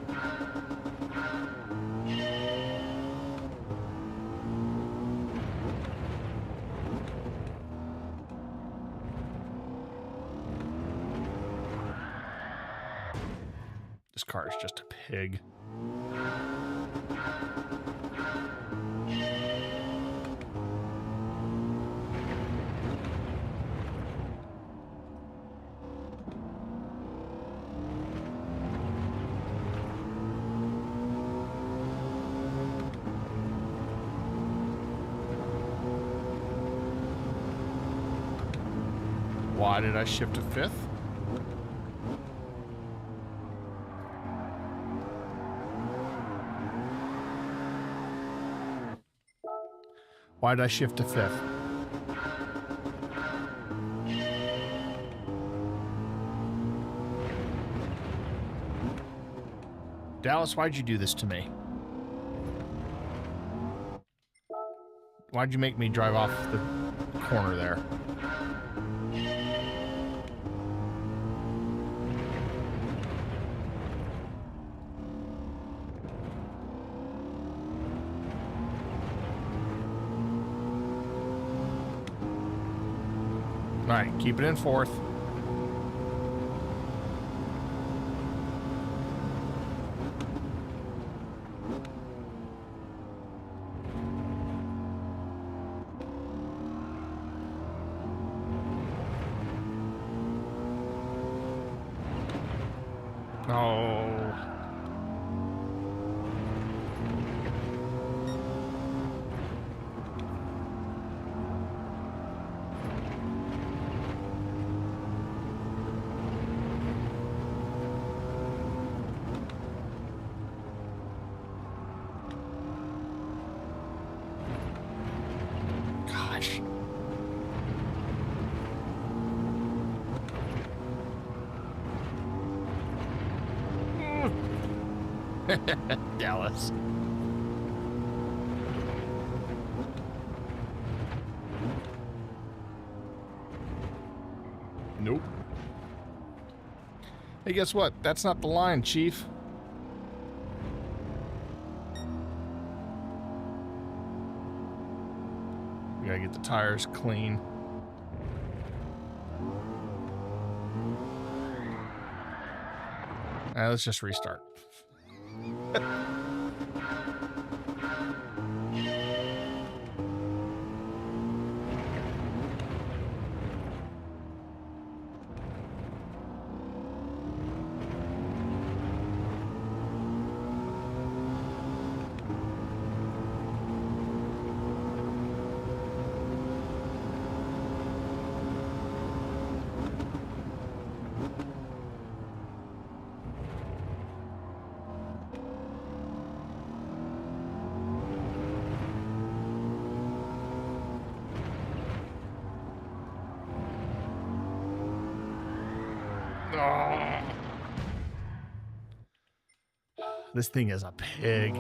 This car is just a pig. Why did I shift to fifth? Why did I shift to fifth? Dallas, why'd you do this to me? Why'd you make me drive off the corner there? All right, keep it in fourth. Oh. Gosh. Dallas. Nope. Hey, guess what? That's not the line, Chief. We gotta get the tires clean. Let's just restart. Oh. This thing is a pig.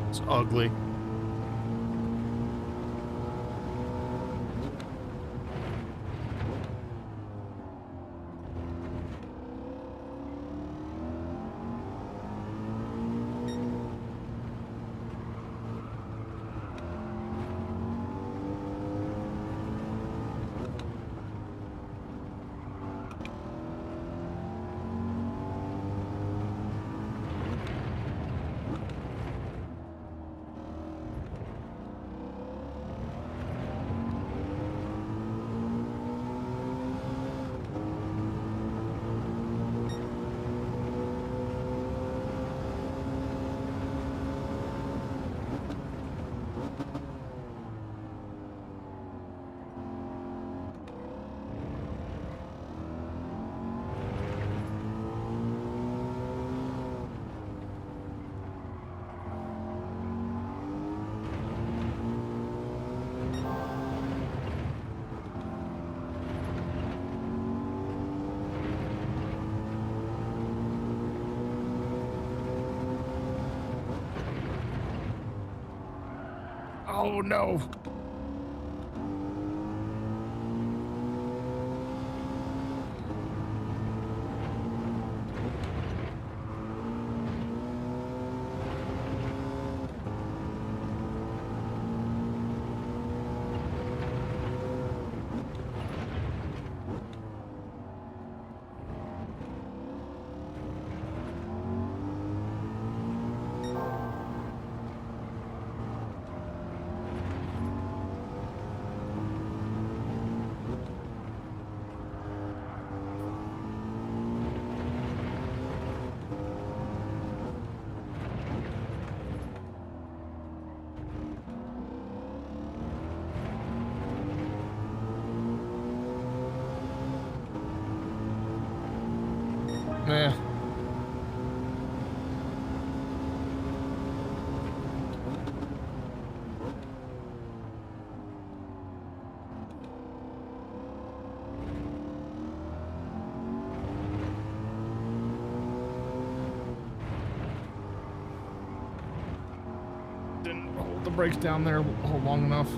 It's ugly. Oh no. Eh. Didn't hold the brakes down there long enough.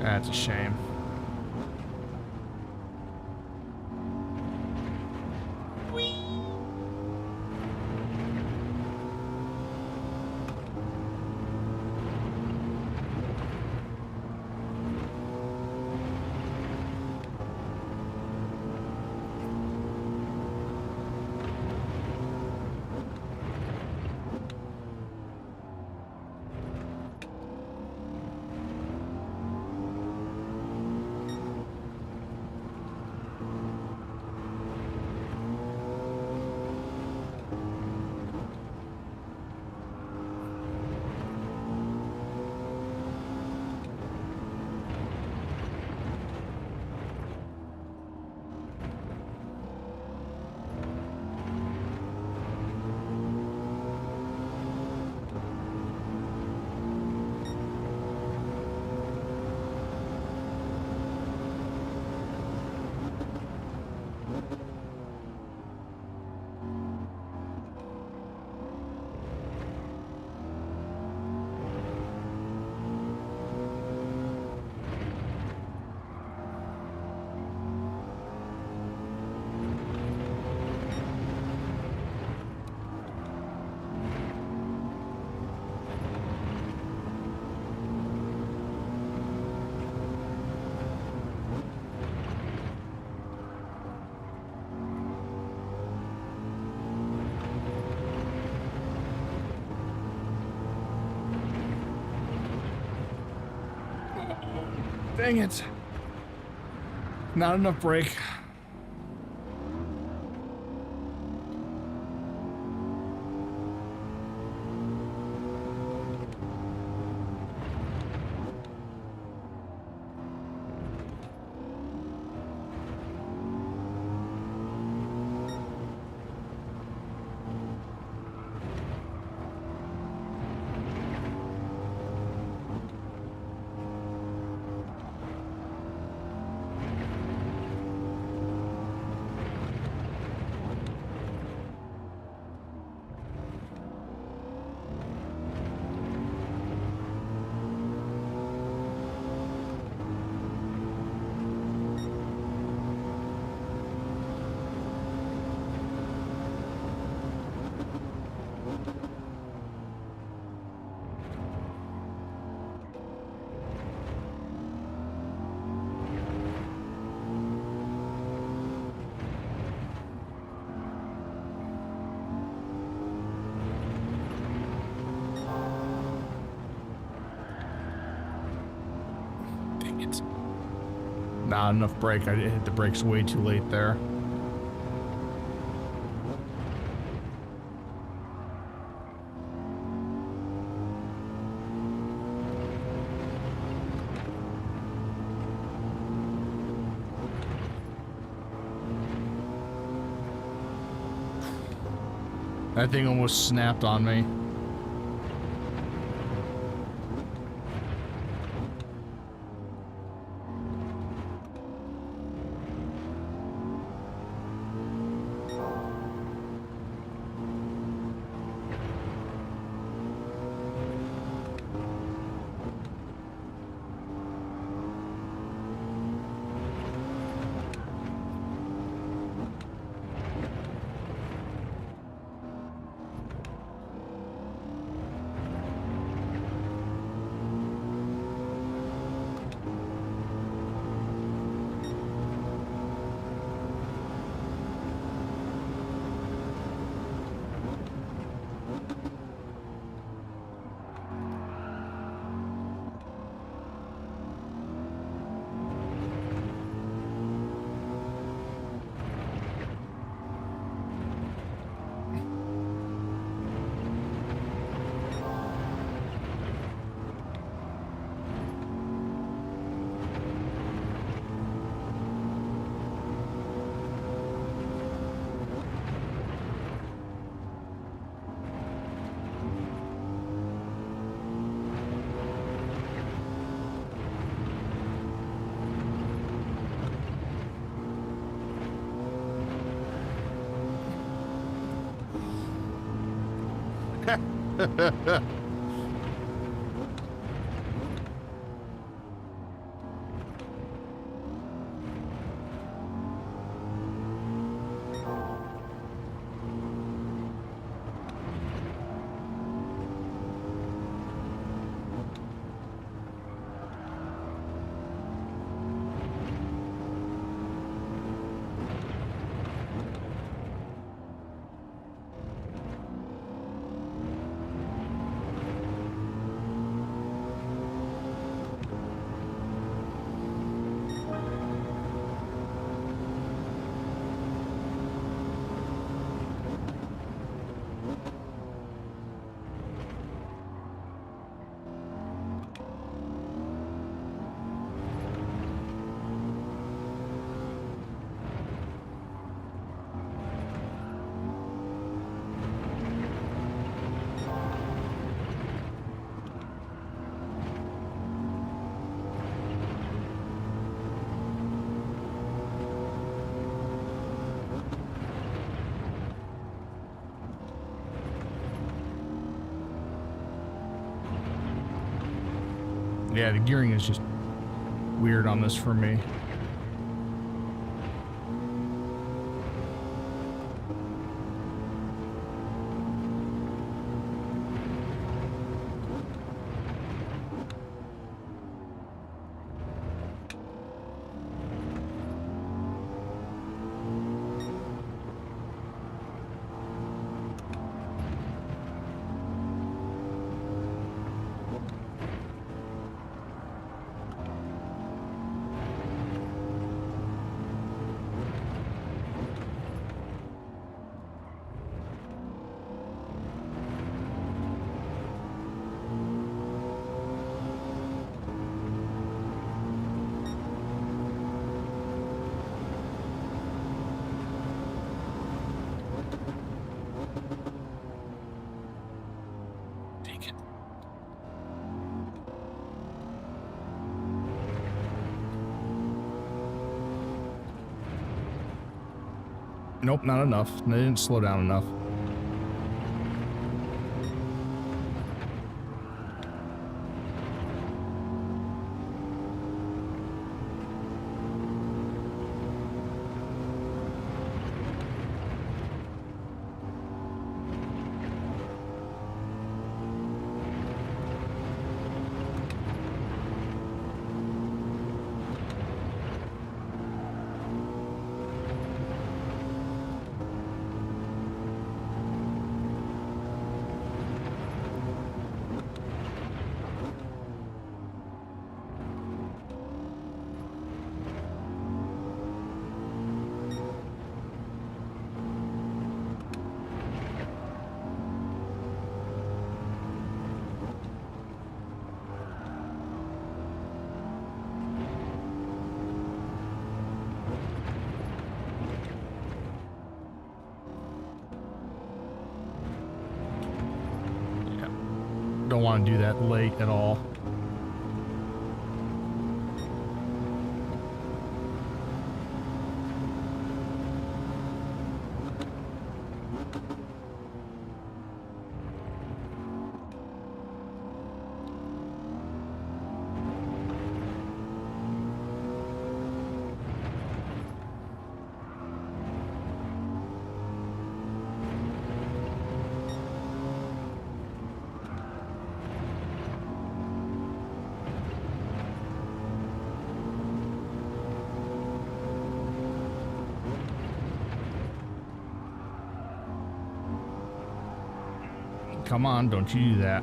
That's a shame. Dang it. Not enough brake. Not enough brake. I hit the brakes way too late there. That thing almost snapped on me. Yeah, the gearing is just weird on this for me. Nope, not enough. They didn't slow down enough. Don't want to do that late at all. Come on, don't you do that.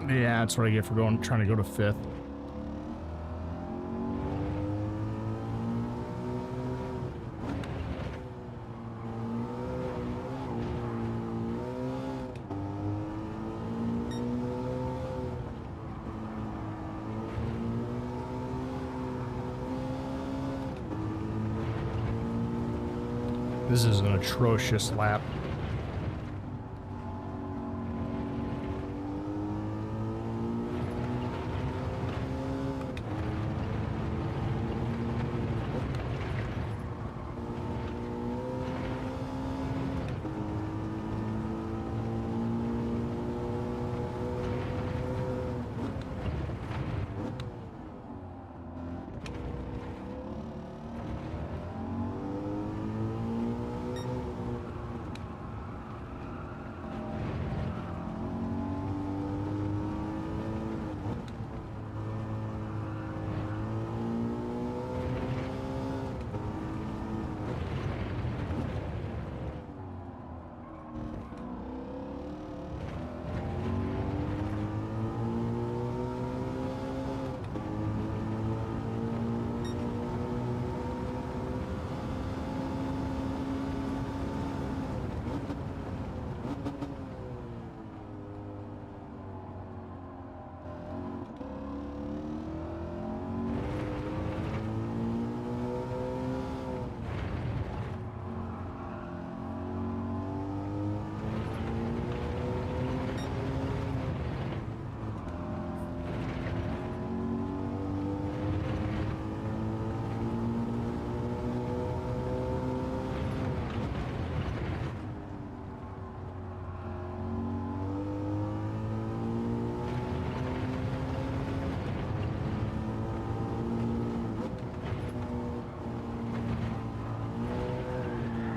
Yeah, that's what I get for trying to go to 5th. This is an atrocious lap.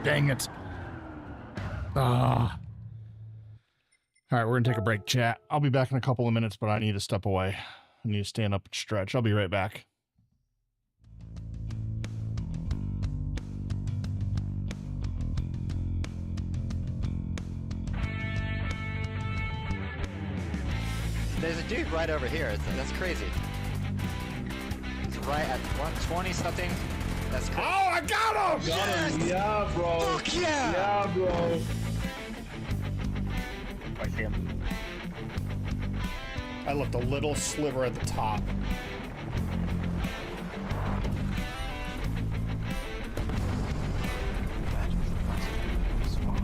Dang it. All right, we're going to take a break, chat. I'll be back in a couple of minutes, but I need to step away. I need to stand up and stretch. I'll be right back. There's a dude right over here. That's crazy. He's right at 120 something. That's crazy. Oh, I got him! Yes! Yeah, bro. Fuck yeah! Yeah, bro. I see him. I left a little sliver at the top.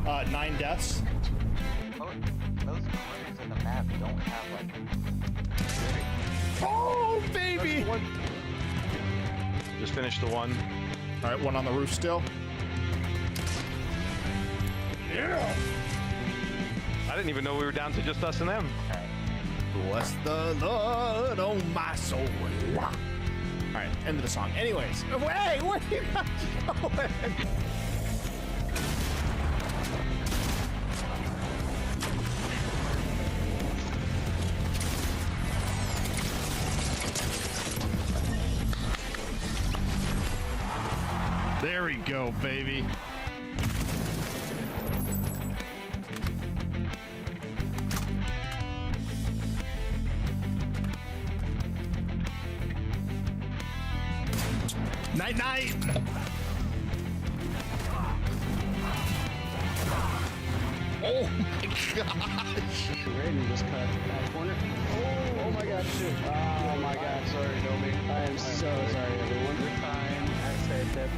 Imagine 9 deaths. those corners in the map don't have like. Oh, baby! Just finished the one. All right, one on the roof still. Yeah! I didn't even know we were down to just us and them. Bless the Lord, oh my soul. All right, end of the song. Anyways, hey, where are you guys going? There we go, baby. Night, night. Oh my gosh. Raiden just cut that corner. Oh my god, shoot. Oh my god, sorry, Domi. I am so sorry, everyone. You're fine. I saved it.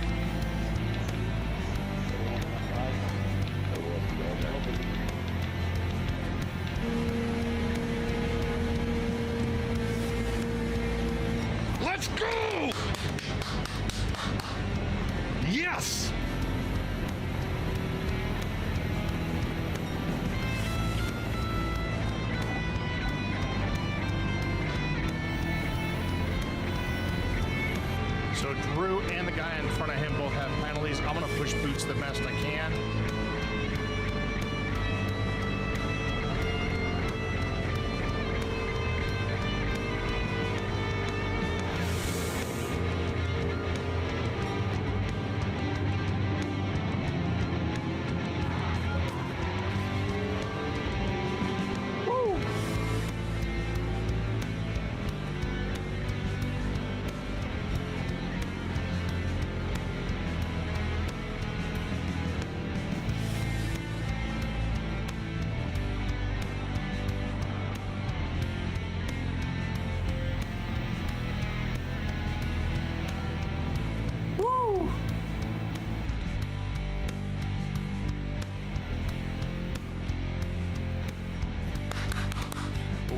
Let's go! Yes! So Drew and the guy in front of him both have penalties. I'm gonna push boots the best I can.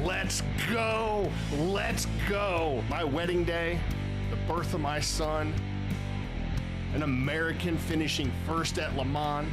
Let's go. Let's go. My wedding day, the birth of my son, an American finishing first at Le Mans.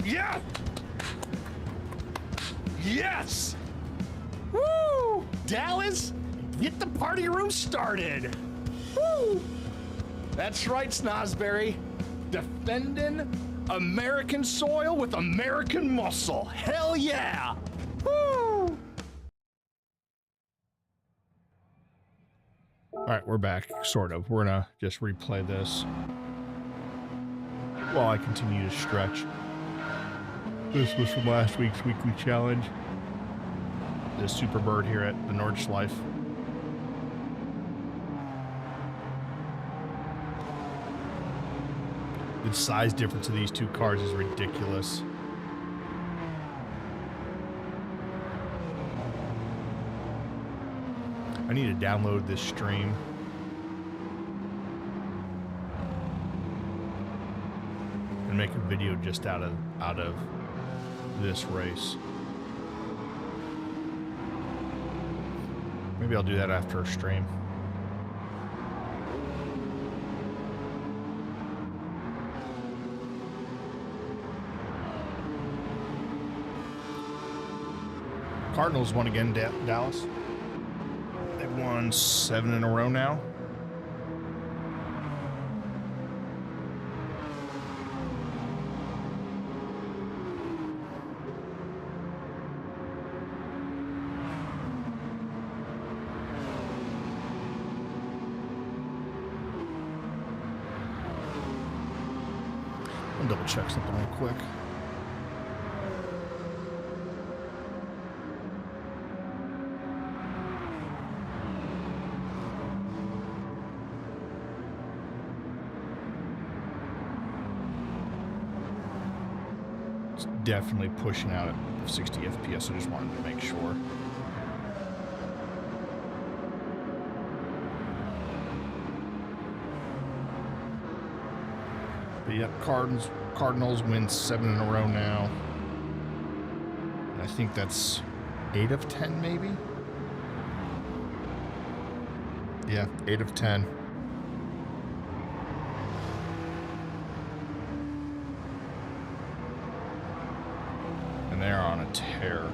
Yeah! Yes! Woo! Dallas, get the party room started! Woo! That's right, Snozberry. Defending American soil with American muscle. Hell yeah! Woo! All right, we're back, sort of. We're gonna just replay this while I continue to stretch. This was from last week's weekly challenge. The Superbird here at the Nordschleife. The size difference of these two cars is ridiculous. I need to download this stream. And make a video just out of this race. Maybe I'll do that after a stream. Cardinals won again, Dallas. They've won 7 in a row now. I'll double check something real quick. It's definitely pushing out at 60 FPS. I just wanted to make sure. But yep, Cardinals win 7 in a row now. And I think that's 8 of 10, maybe? Yeah, 8 of 10. And they're on a tear.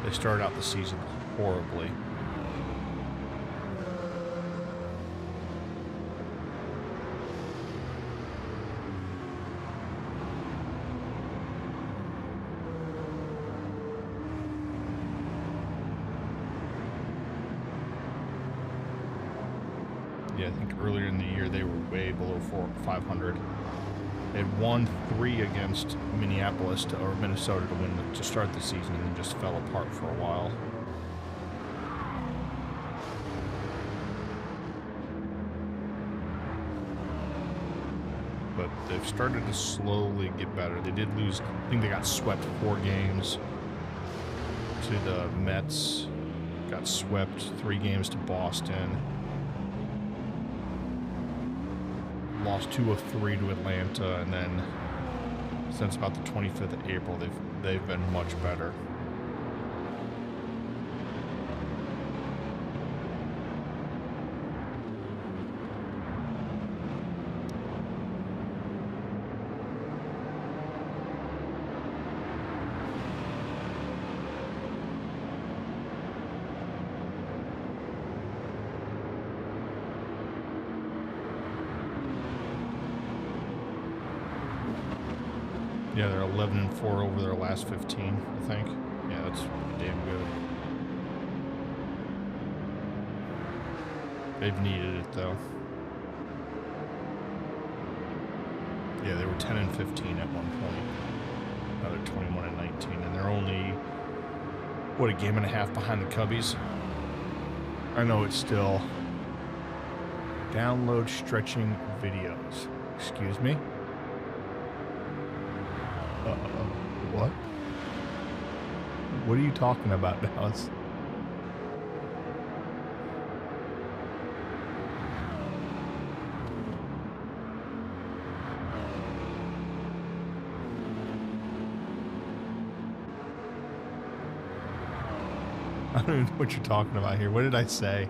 They started out the season horribly. Yeah, I think earlier in the year they were way below 500. They had won 3 against Minneapolis or Minnesota to start the season, and then just fell apart for a while. But they've started to slowly get better. They did lose, I think they got swept 4 games to the Mets, got swept 3 games to Boston. Lost 2 of 3 to Atlanta, and then since about the 25th of April, they've been much better. Yeah, they're 11-4 over their last 15, I think. Yeah, that's damn good. They've needed it though. Yeah, they were 10 and 15 at one point. Now they're 21 and 19, and they're only, what, a game and a half behind the Cubbies? I know it's still download stretching videos. Excuse me? What? What are you talking about, Dallas? I don't even know what you're talking about here. What did I say?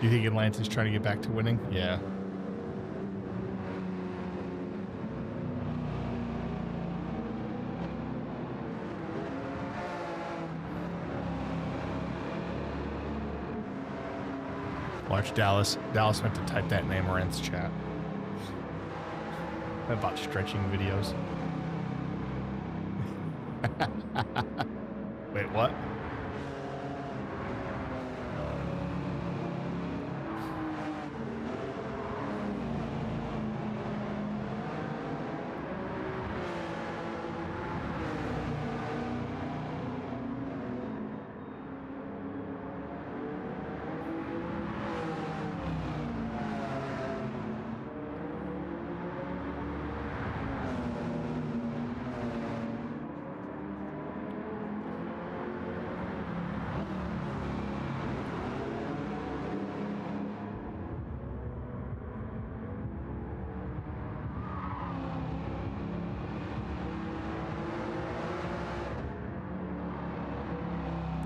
You think Atlanta's trying to get back to winning? Yeah. Watch Dallas. Dallas meant to type that in Amaranth's chat. About stretching videos. Wait, what?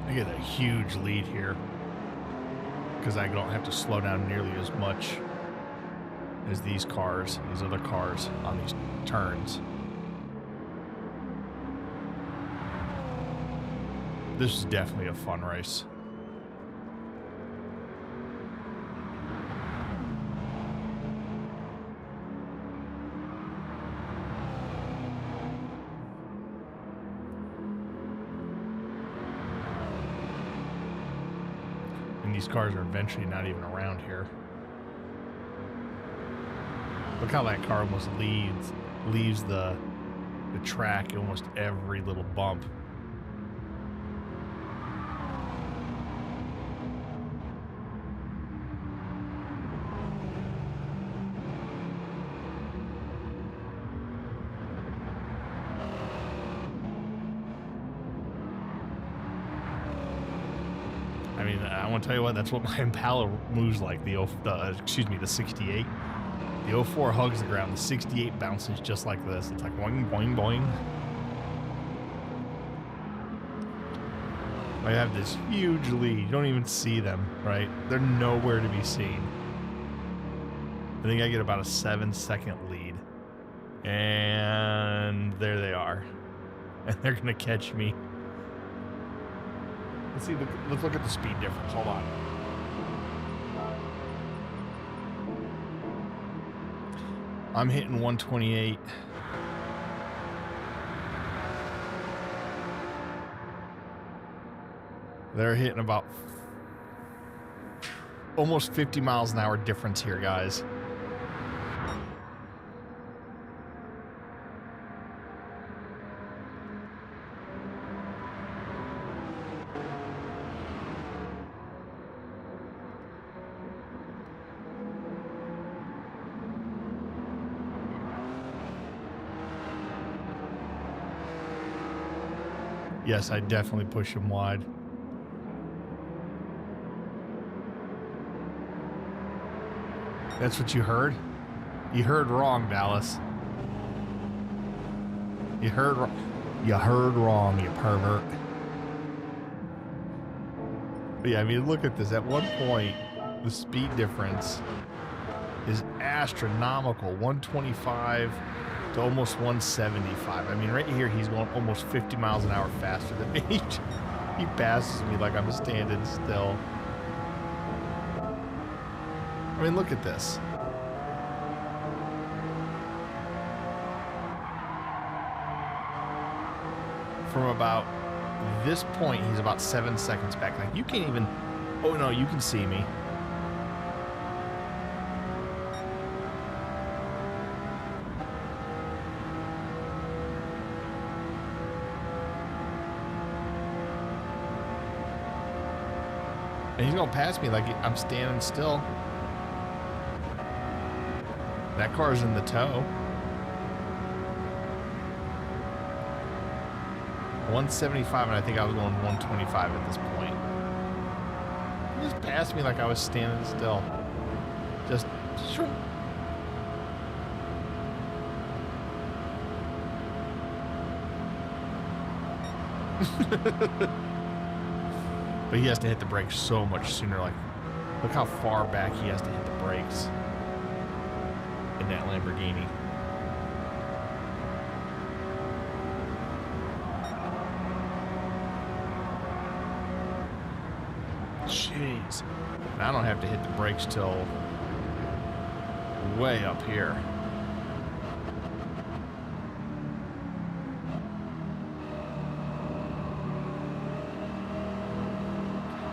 I get a huge lead here because I don't have to slow down nearly as much as these cars, these other cars on these turns. This is definitely a fun race. These cars are eventually not even around here. Look how that car almost leaves the track at almost every little bump. I mean, I want to tell you what, that's what my Impala moves like. The 68. The 04 hugs the ground. The 68 bounces just like this. It's like boing, boing, boing. I have this huge lead. You don't even see them, right? They're nowhere to be seen. I think I get about a 7-second lead. And there they are. And they're going to catch me. Let's see. Let's look at the speed difference. Hold on. I'm hitting 128. They're hitting about almost 50 miles an hour difference here, guys. Yes, I definitely push him wide. That's what you heard? You heard wrong, Dallas. You heard wrong, you pervert. But yeah, I mean, look at this. At one point, the speed difference is astronomical. 125 to almost 175. I mean, right here, he's going almost 50 miles an hour faster than me. He passes me like I'm standing still. I mean, look at this. from about this point, he's about 7 seconds back. Like, you can't even... Oh, no, you can see me. And he's going to pass me like I'm standing still. That car's in the tow. 175, and I think I was going 125 at this point. He just passed me like I was standing still. Just... But he has to hit the brakes so much sooner. Like, look how far back he has to hit the brakes in that Lamborghini. Jeez. And I don't have to hit the brakes till way up here.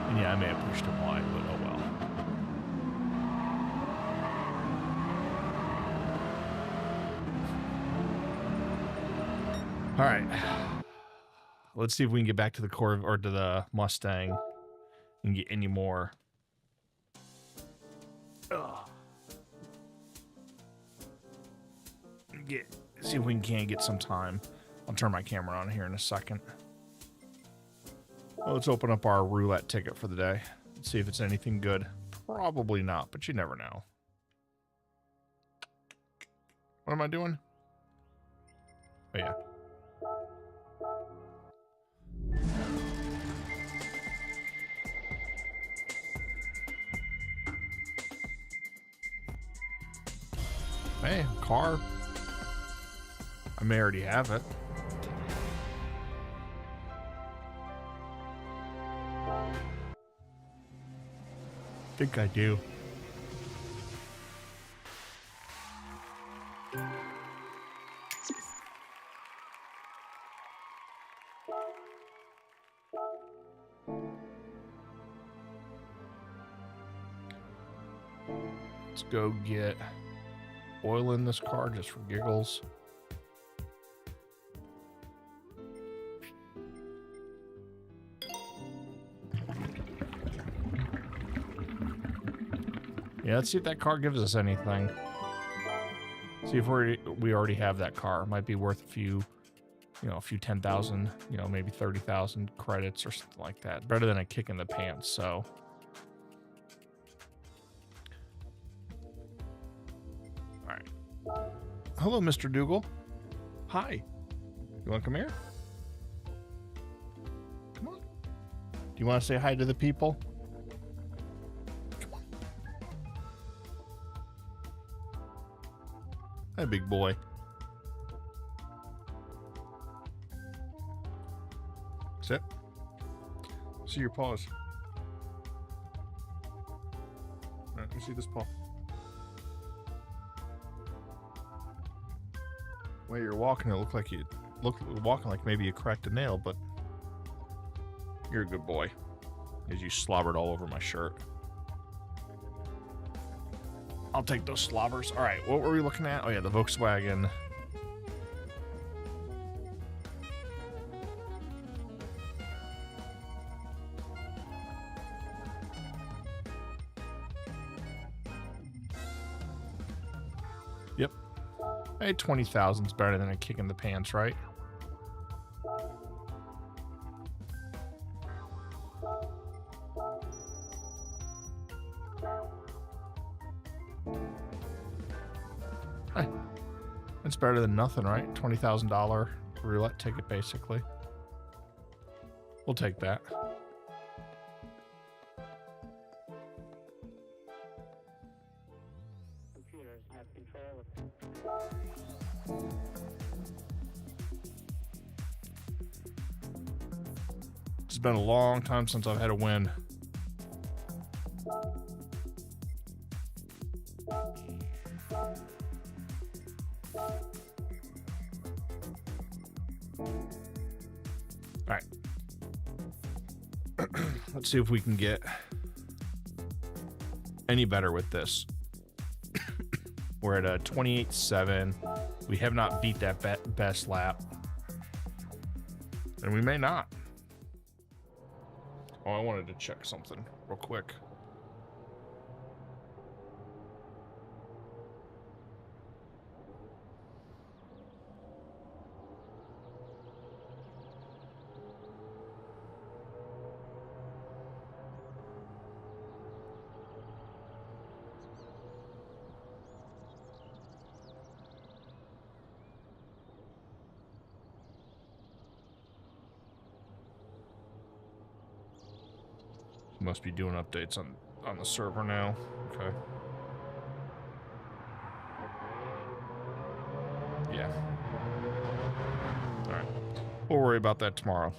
And yeah, I may have pushed him wide, but oh well. All right. Let's see if we can get back to the Corvette or to the Mustang and get any more. See if we can get some time. I'll turn my camera on here in a second. Well, let's open up our roulette ticket for the day. Let's see if it's anything good. Probably not, but you never know. What am I doing? Oh, yeah. Hey, car. I may already have it. I think I do. Let's go get oil in this car just for giggles. Yeah, let's see if that car gives us anything. See if we already have that car. It might be worth a few, a few 10,000, maybe 30,000 credits or something like that. Better than a kick in the pants, so. All right. Hello, Mr. Dougal. Hi. You want to come here? Come on. Do you want to say hi to the people? Hi, big boy. Sit. See your paws. All right, let me see this paw. The way you're walking, it looked like you walking like maybe you cracked a nail, but you're a good boy. As you slobbered all over my shirt. I'll take those slobbers. All right, what were we looking at? Oh, yeah, the Volkswagen. Yep. Hey, 20,000 is better than a kick in the pants, right? It's better than nothing, right? $20,000 roulette ticket, basically. We'll take that. Computers have control of. It's been a long time since I've had a win. All right. Let's see if we can get any better with this. We're at a 28.7. We have not beat that best lap. And we may not. Oh, I wanted to check something real quick. Must be doing updates on the server now. Okay. Yeah. All right. We'll worry about that tomorrow.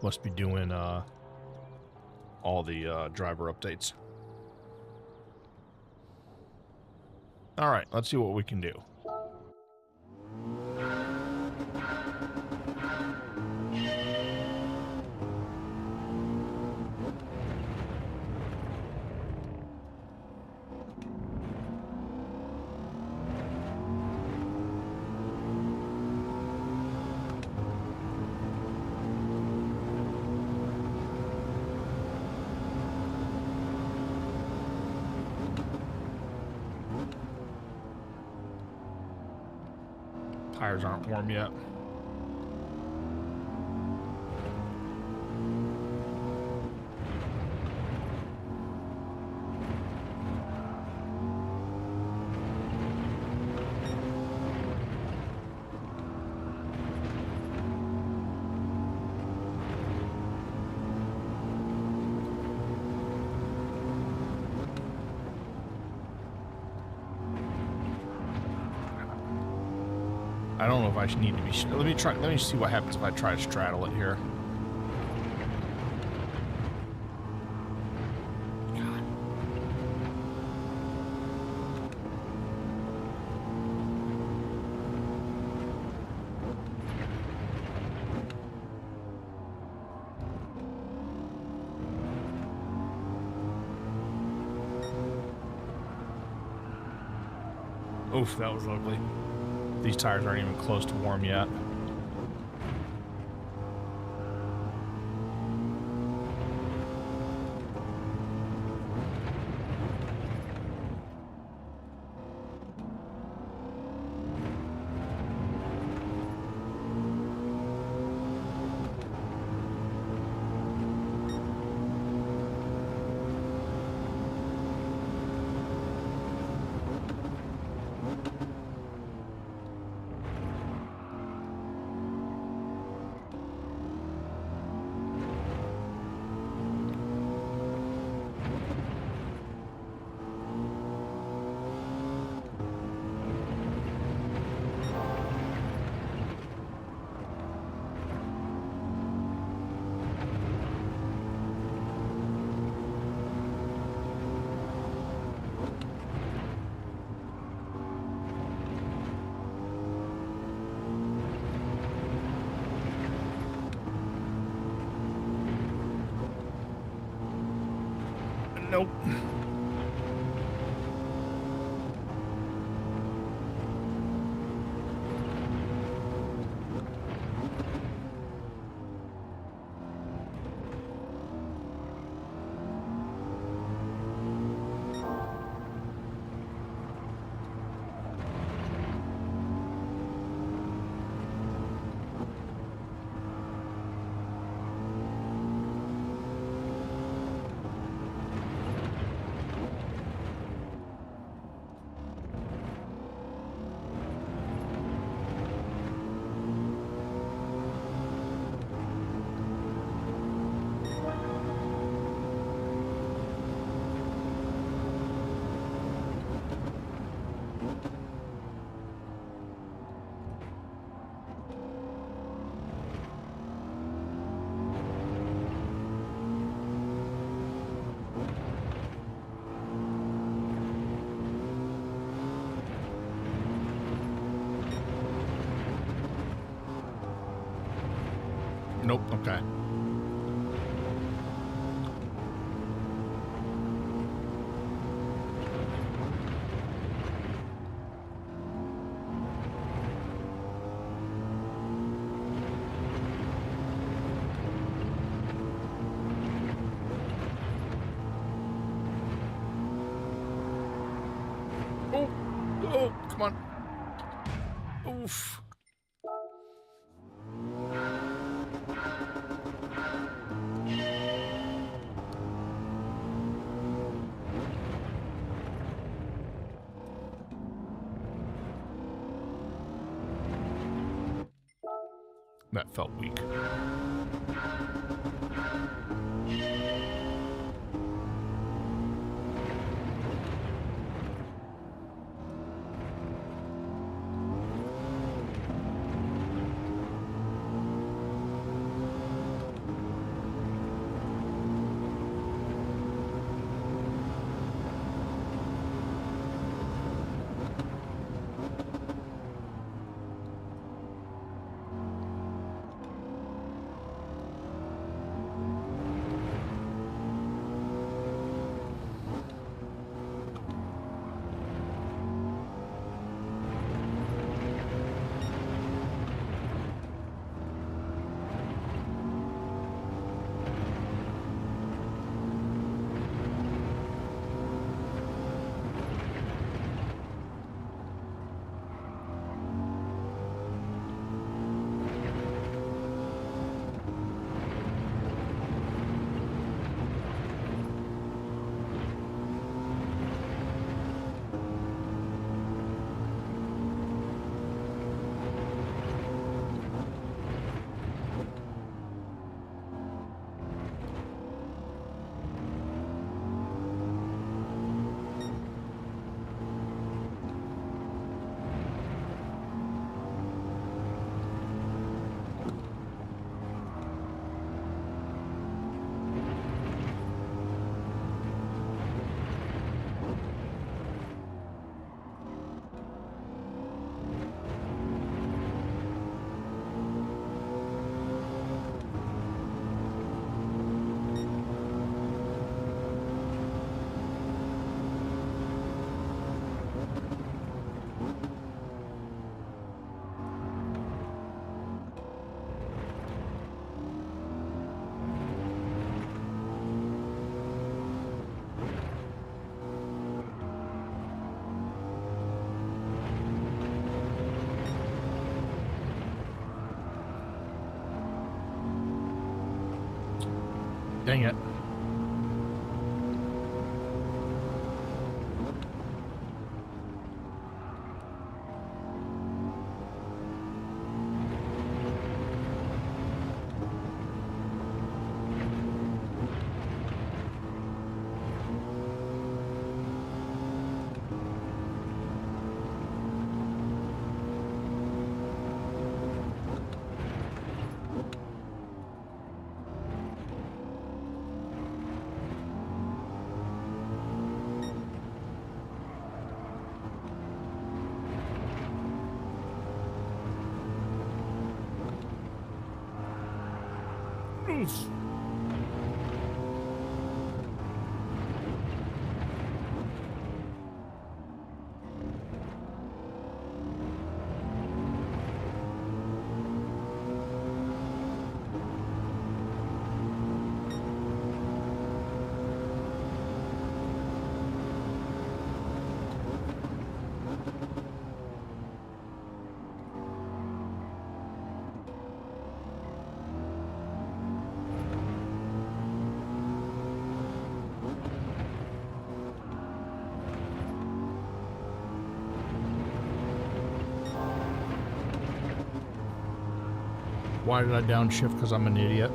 Must be doing all the driver updates. All right. Let's see what we can do. Tires aren't warm yet. I don't know if I should need to be. Let me see what happens if I try to straddle it here. God. Oof, that was ugly. These tires aren't even close to warm yet. Nope. Nope. Okay. Oh, oh, come on. Oof. That felt weak. Dang it. Oof. Why did I downshift? Because I'm an idiot.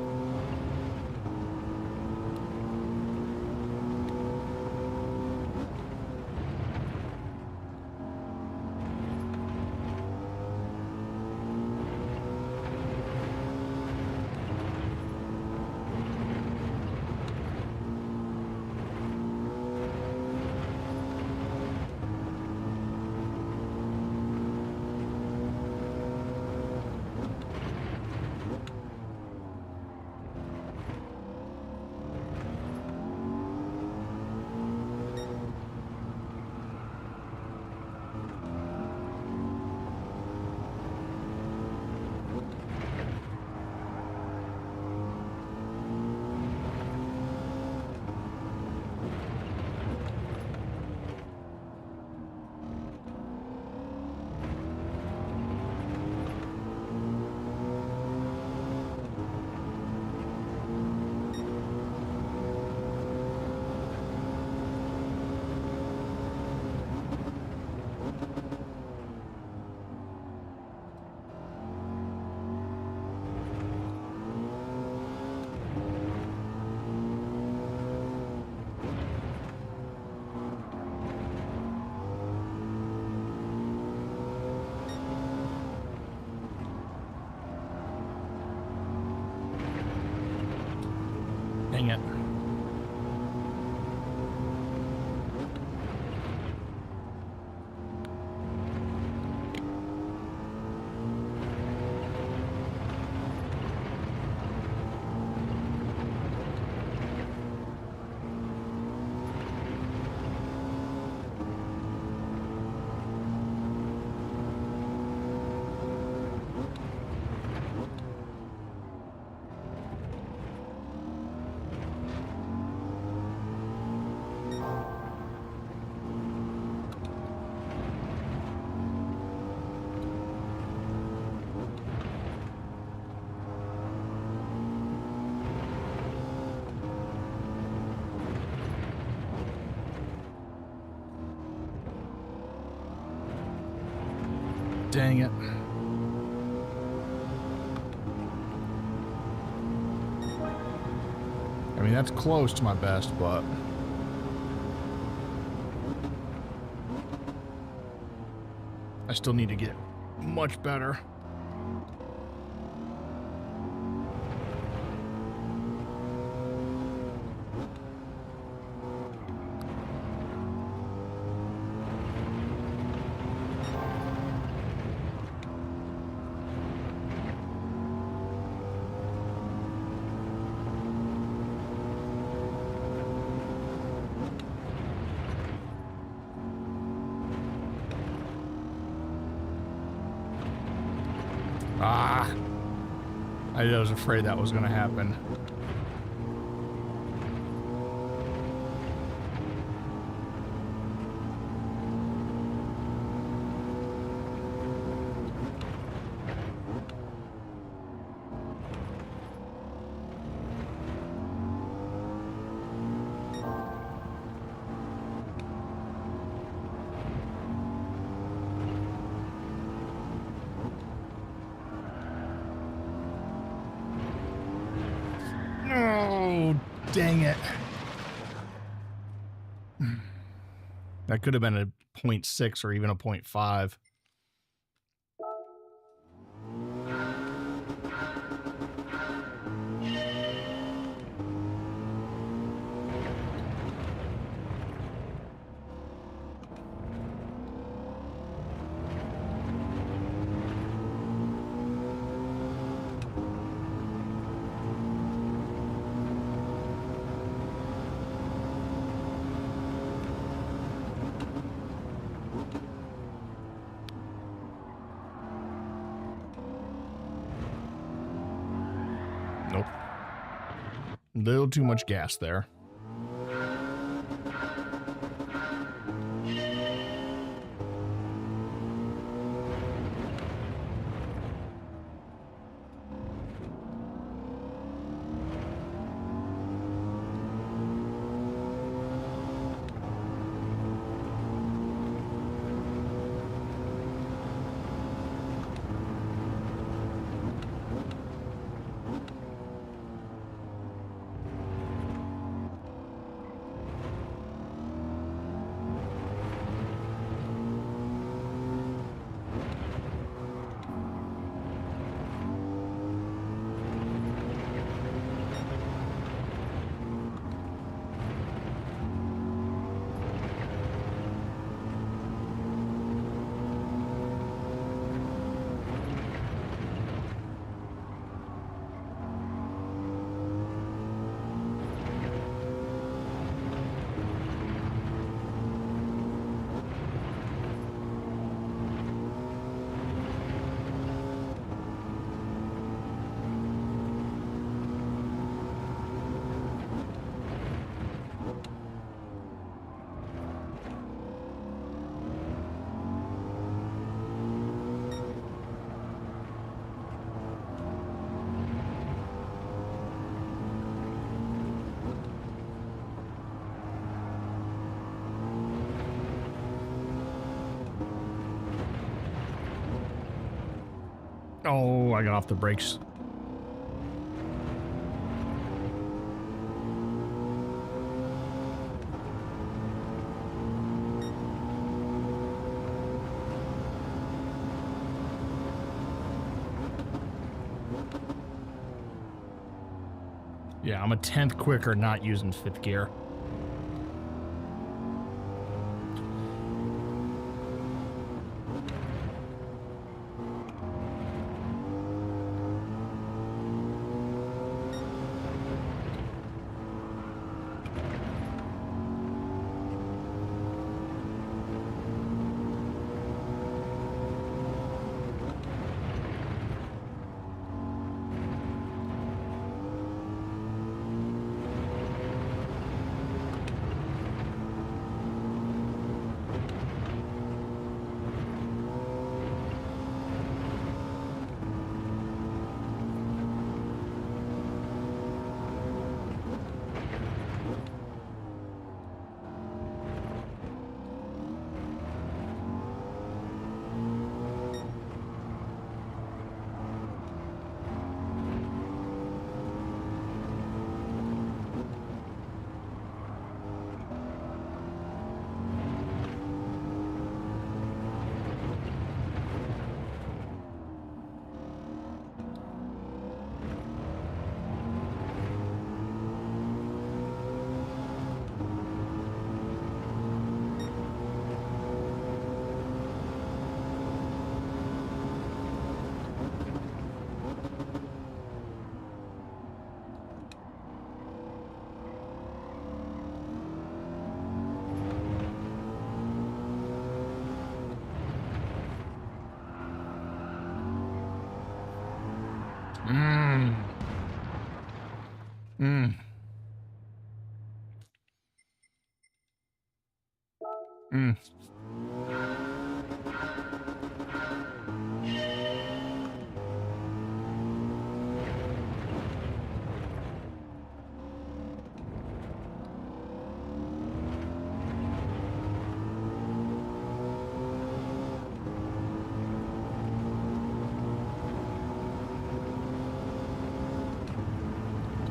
Dang it. Dang it. I mean, that's close to my best, but... I still need to get much better. Ah, I was afraid that was going to happen. Oh, dang it. That could have been a 0.6 or even a 0.5. Nope. A little too much gas there. Oh, I got off the brakes. Yeah, I'm a 10th quicker not using 5th gear.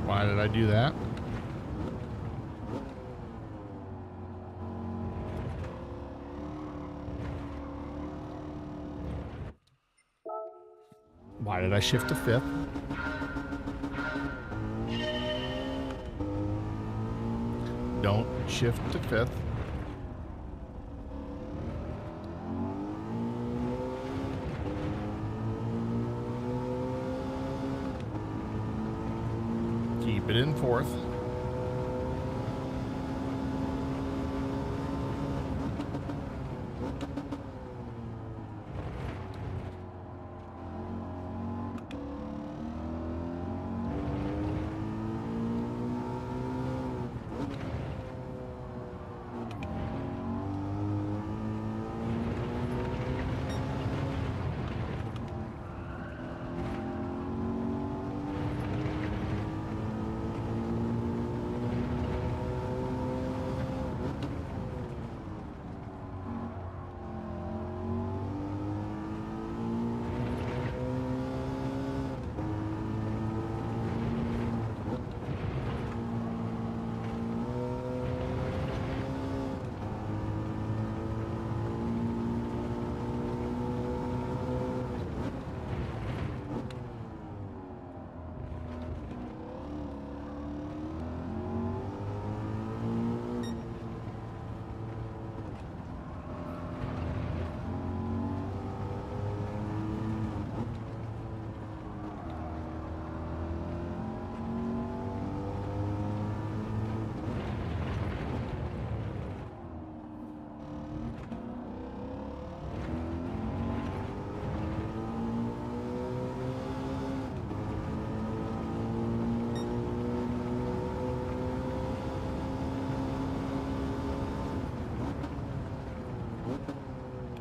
Why did I do that? Why did I shift to 5th? Don't shift to 5th. Keep it in 4th.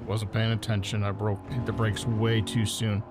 Wasn't paying attention. I hit the brakes way too soon.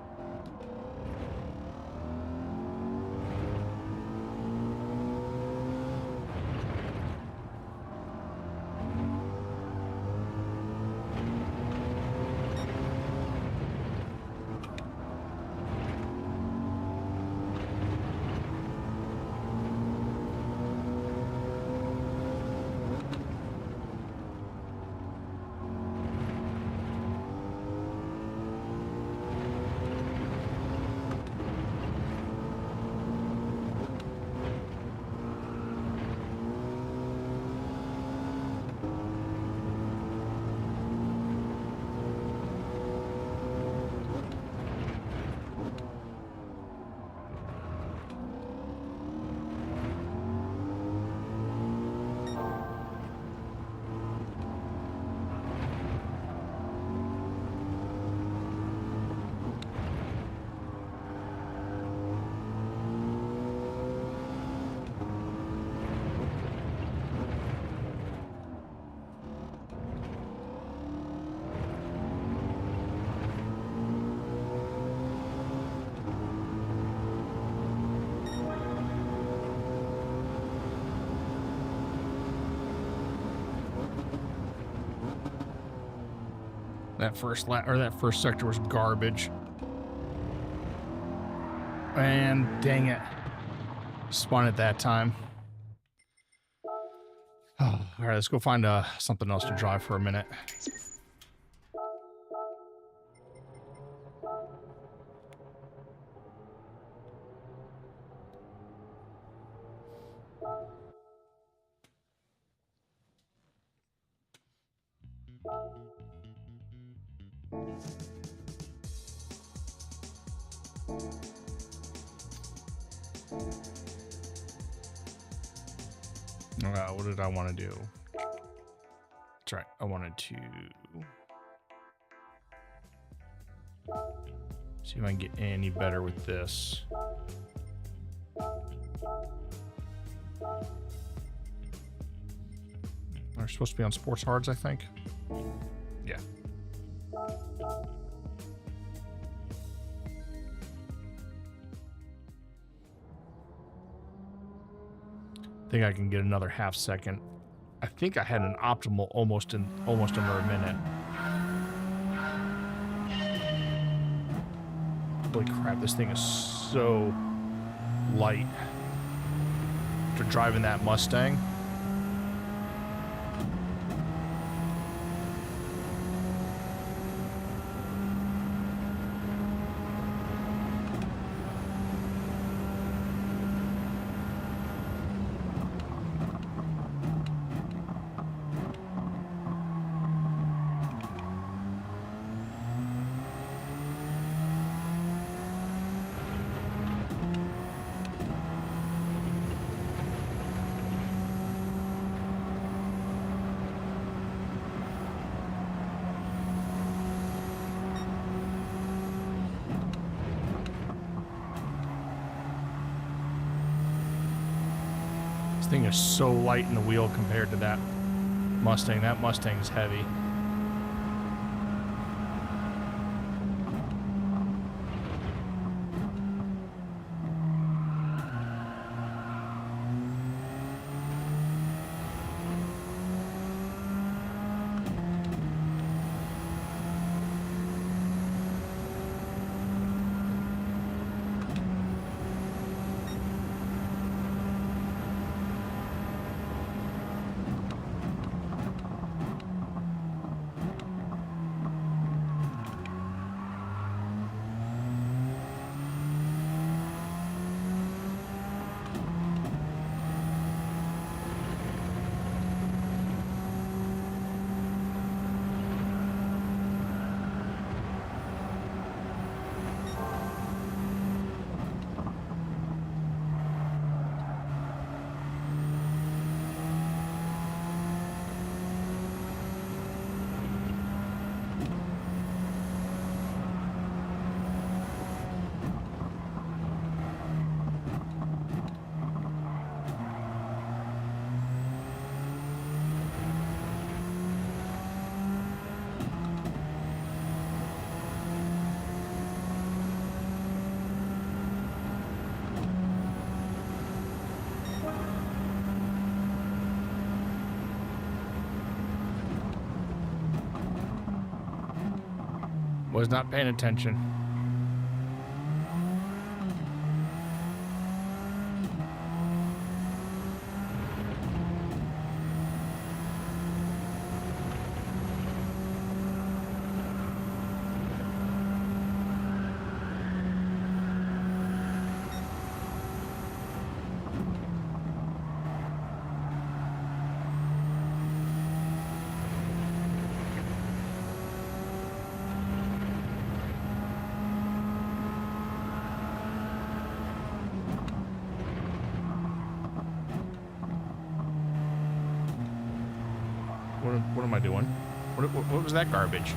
That first that first sector was garbage. And dang it. Spun at that time. Oh, all right, let's go find something else to drive for a minute. What did I want to do? That's right. I wanted to see if I can get any better with this. They're supposed to be on sports hards, I think. Yeah. I think I can get another half second. I think I had an optimal almost under a minute. Holy crap, this thing is so light. After driving that Mustang. Thing is so light in the wheel compared to that Mustang. That Mustang is heavy. Was not paying attention. What am I doing? What was that garbage?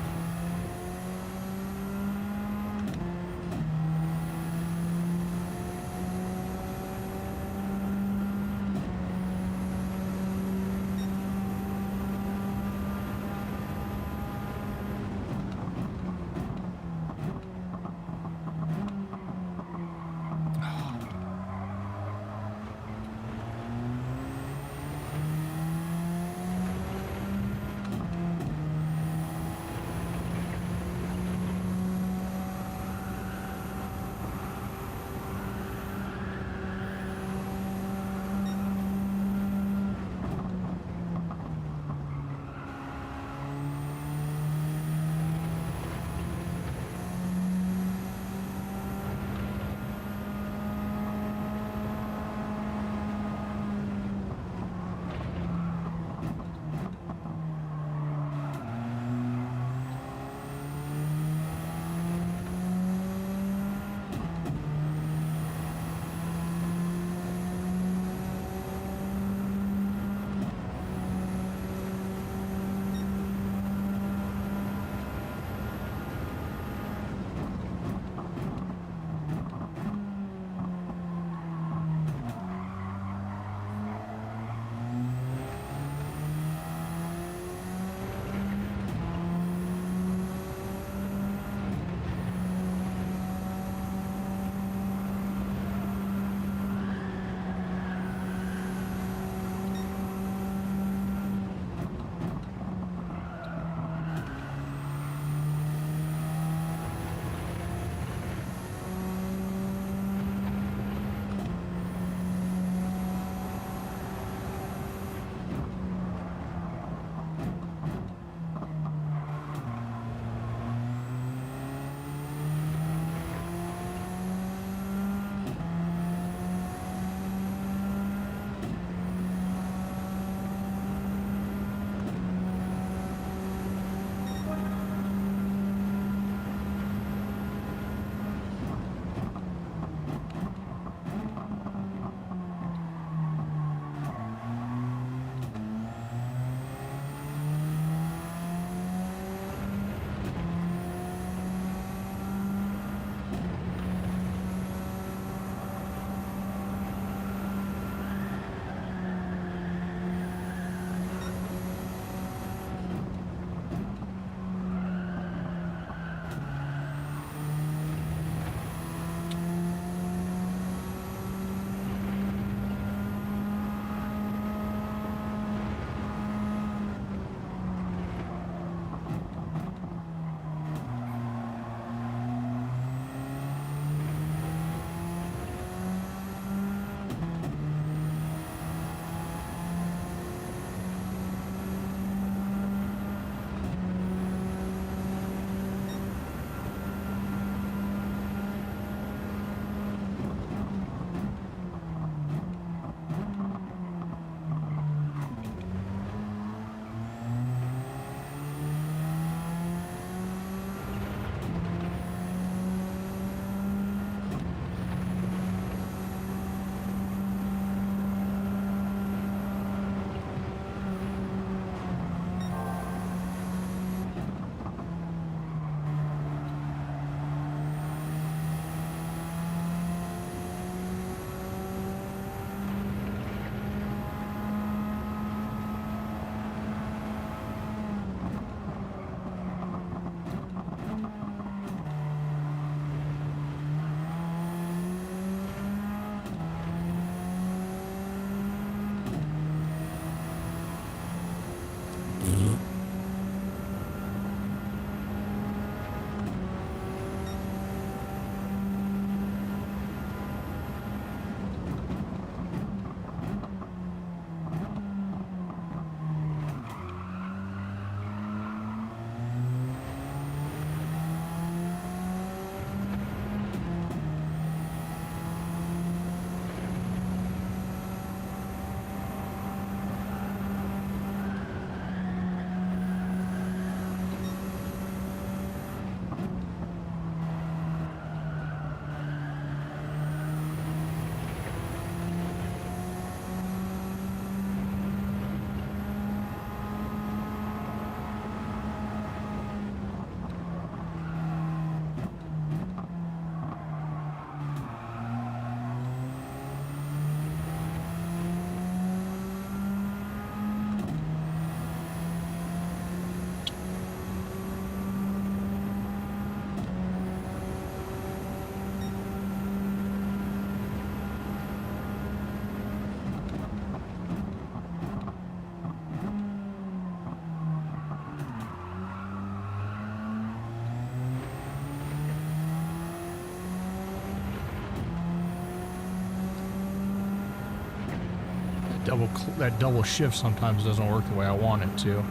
that double shift sometimes doesn't work the way I want it to.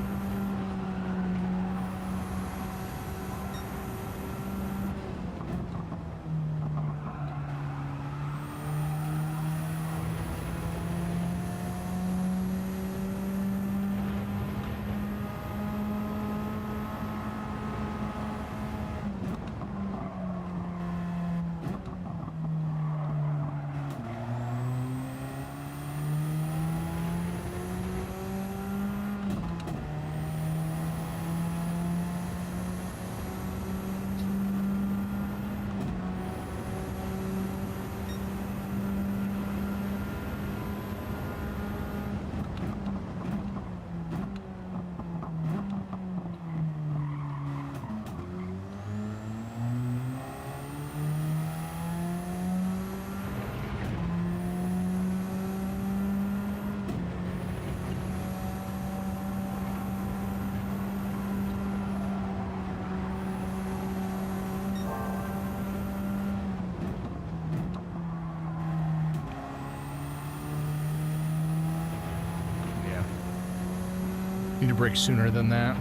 Need to brake sooner than that.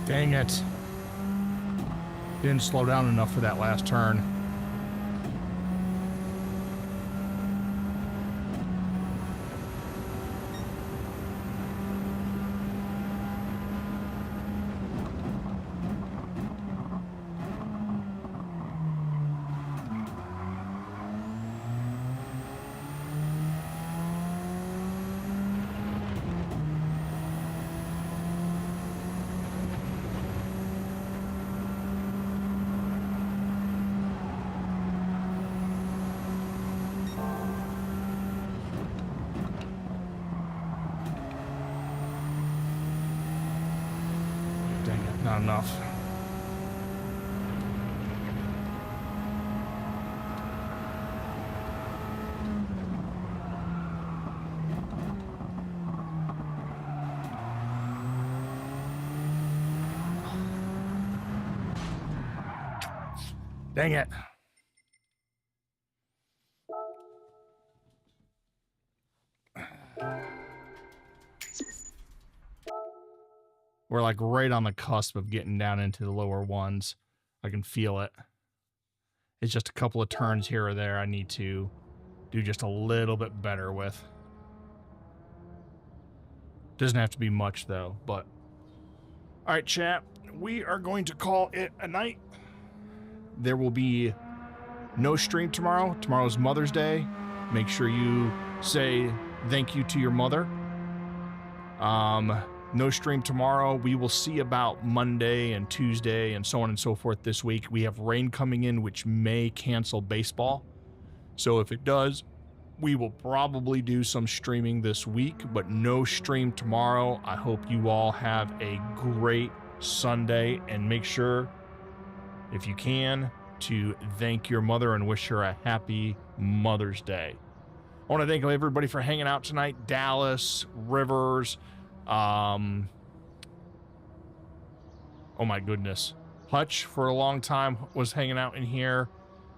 Dang it. Didn't slow down enough for that last turn. Not enough. Dang it. We're like right on the cusp of getting down into the lower ones. I can feel it. It's just a couple of turns here or there I need to do just a little bit better with. Doesn't have to be much though, but... Alright, chat. We are going to call it a night. There will be no stream tomorrow. Tomorrow's Mother's Day. Make sure you say thank you to your mother. No stream tomorrow. We will see about Monday and Tuesday and so on and so forth this week. We have rain coming in, which may cancel baseball. So if it does, we will probably do some streaming this week, but no stream tomorrow. I hope you all have a great Sunday, and make sure, if you can, to thank your mother and wish her a happy Mother's Day. I want to thank everybody for hanging out tonight. Dallas, Rivers, oh my goodness, Hutch for a long time was hanging out in here,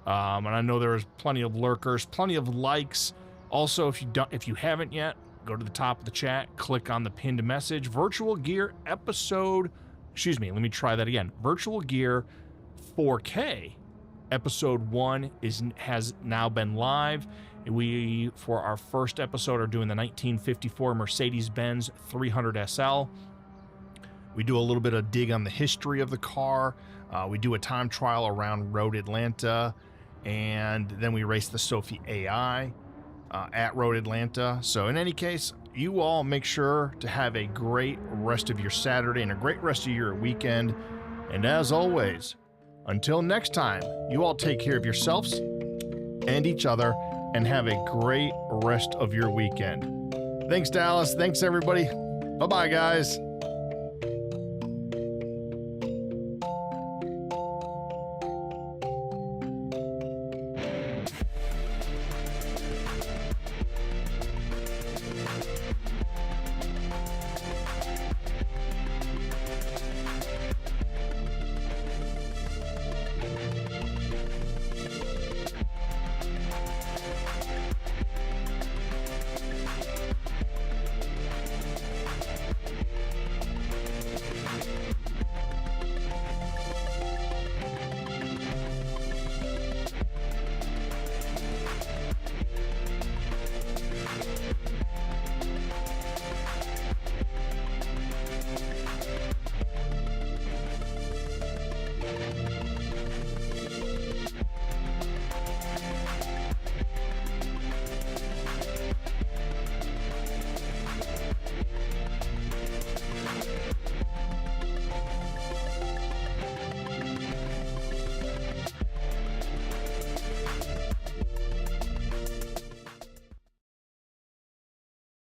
and I know there was plenty of lurkers, plenty of likes. Also, if you haven't yet, go to the top of the chat, click on the pinned message. Virtual Gear episode, excuse me, let me try that again. Virtual Gear 4K episode 1 has now been live. We, for our first episode, are doing the 1954 Mercedes-Benz 300 SL. We do a little bit of dig on the history of the car. We do a time trial around Road Atlanta, and then we race the Sophie AI at Road Atlanta. So in any case, you all make sure to have a great rest of your Saturday and a great rest of your weekend. And as always, until next time, you all take care of yourselves and each other, and have a great rest of your weekend. Thanks, Dallas. Thanks, everybody. Bye-bye, guys.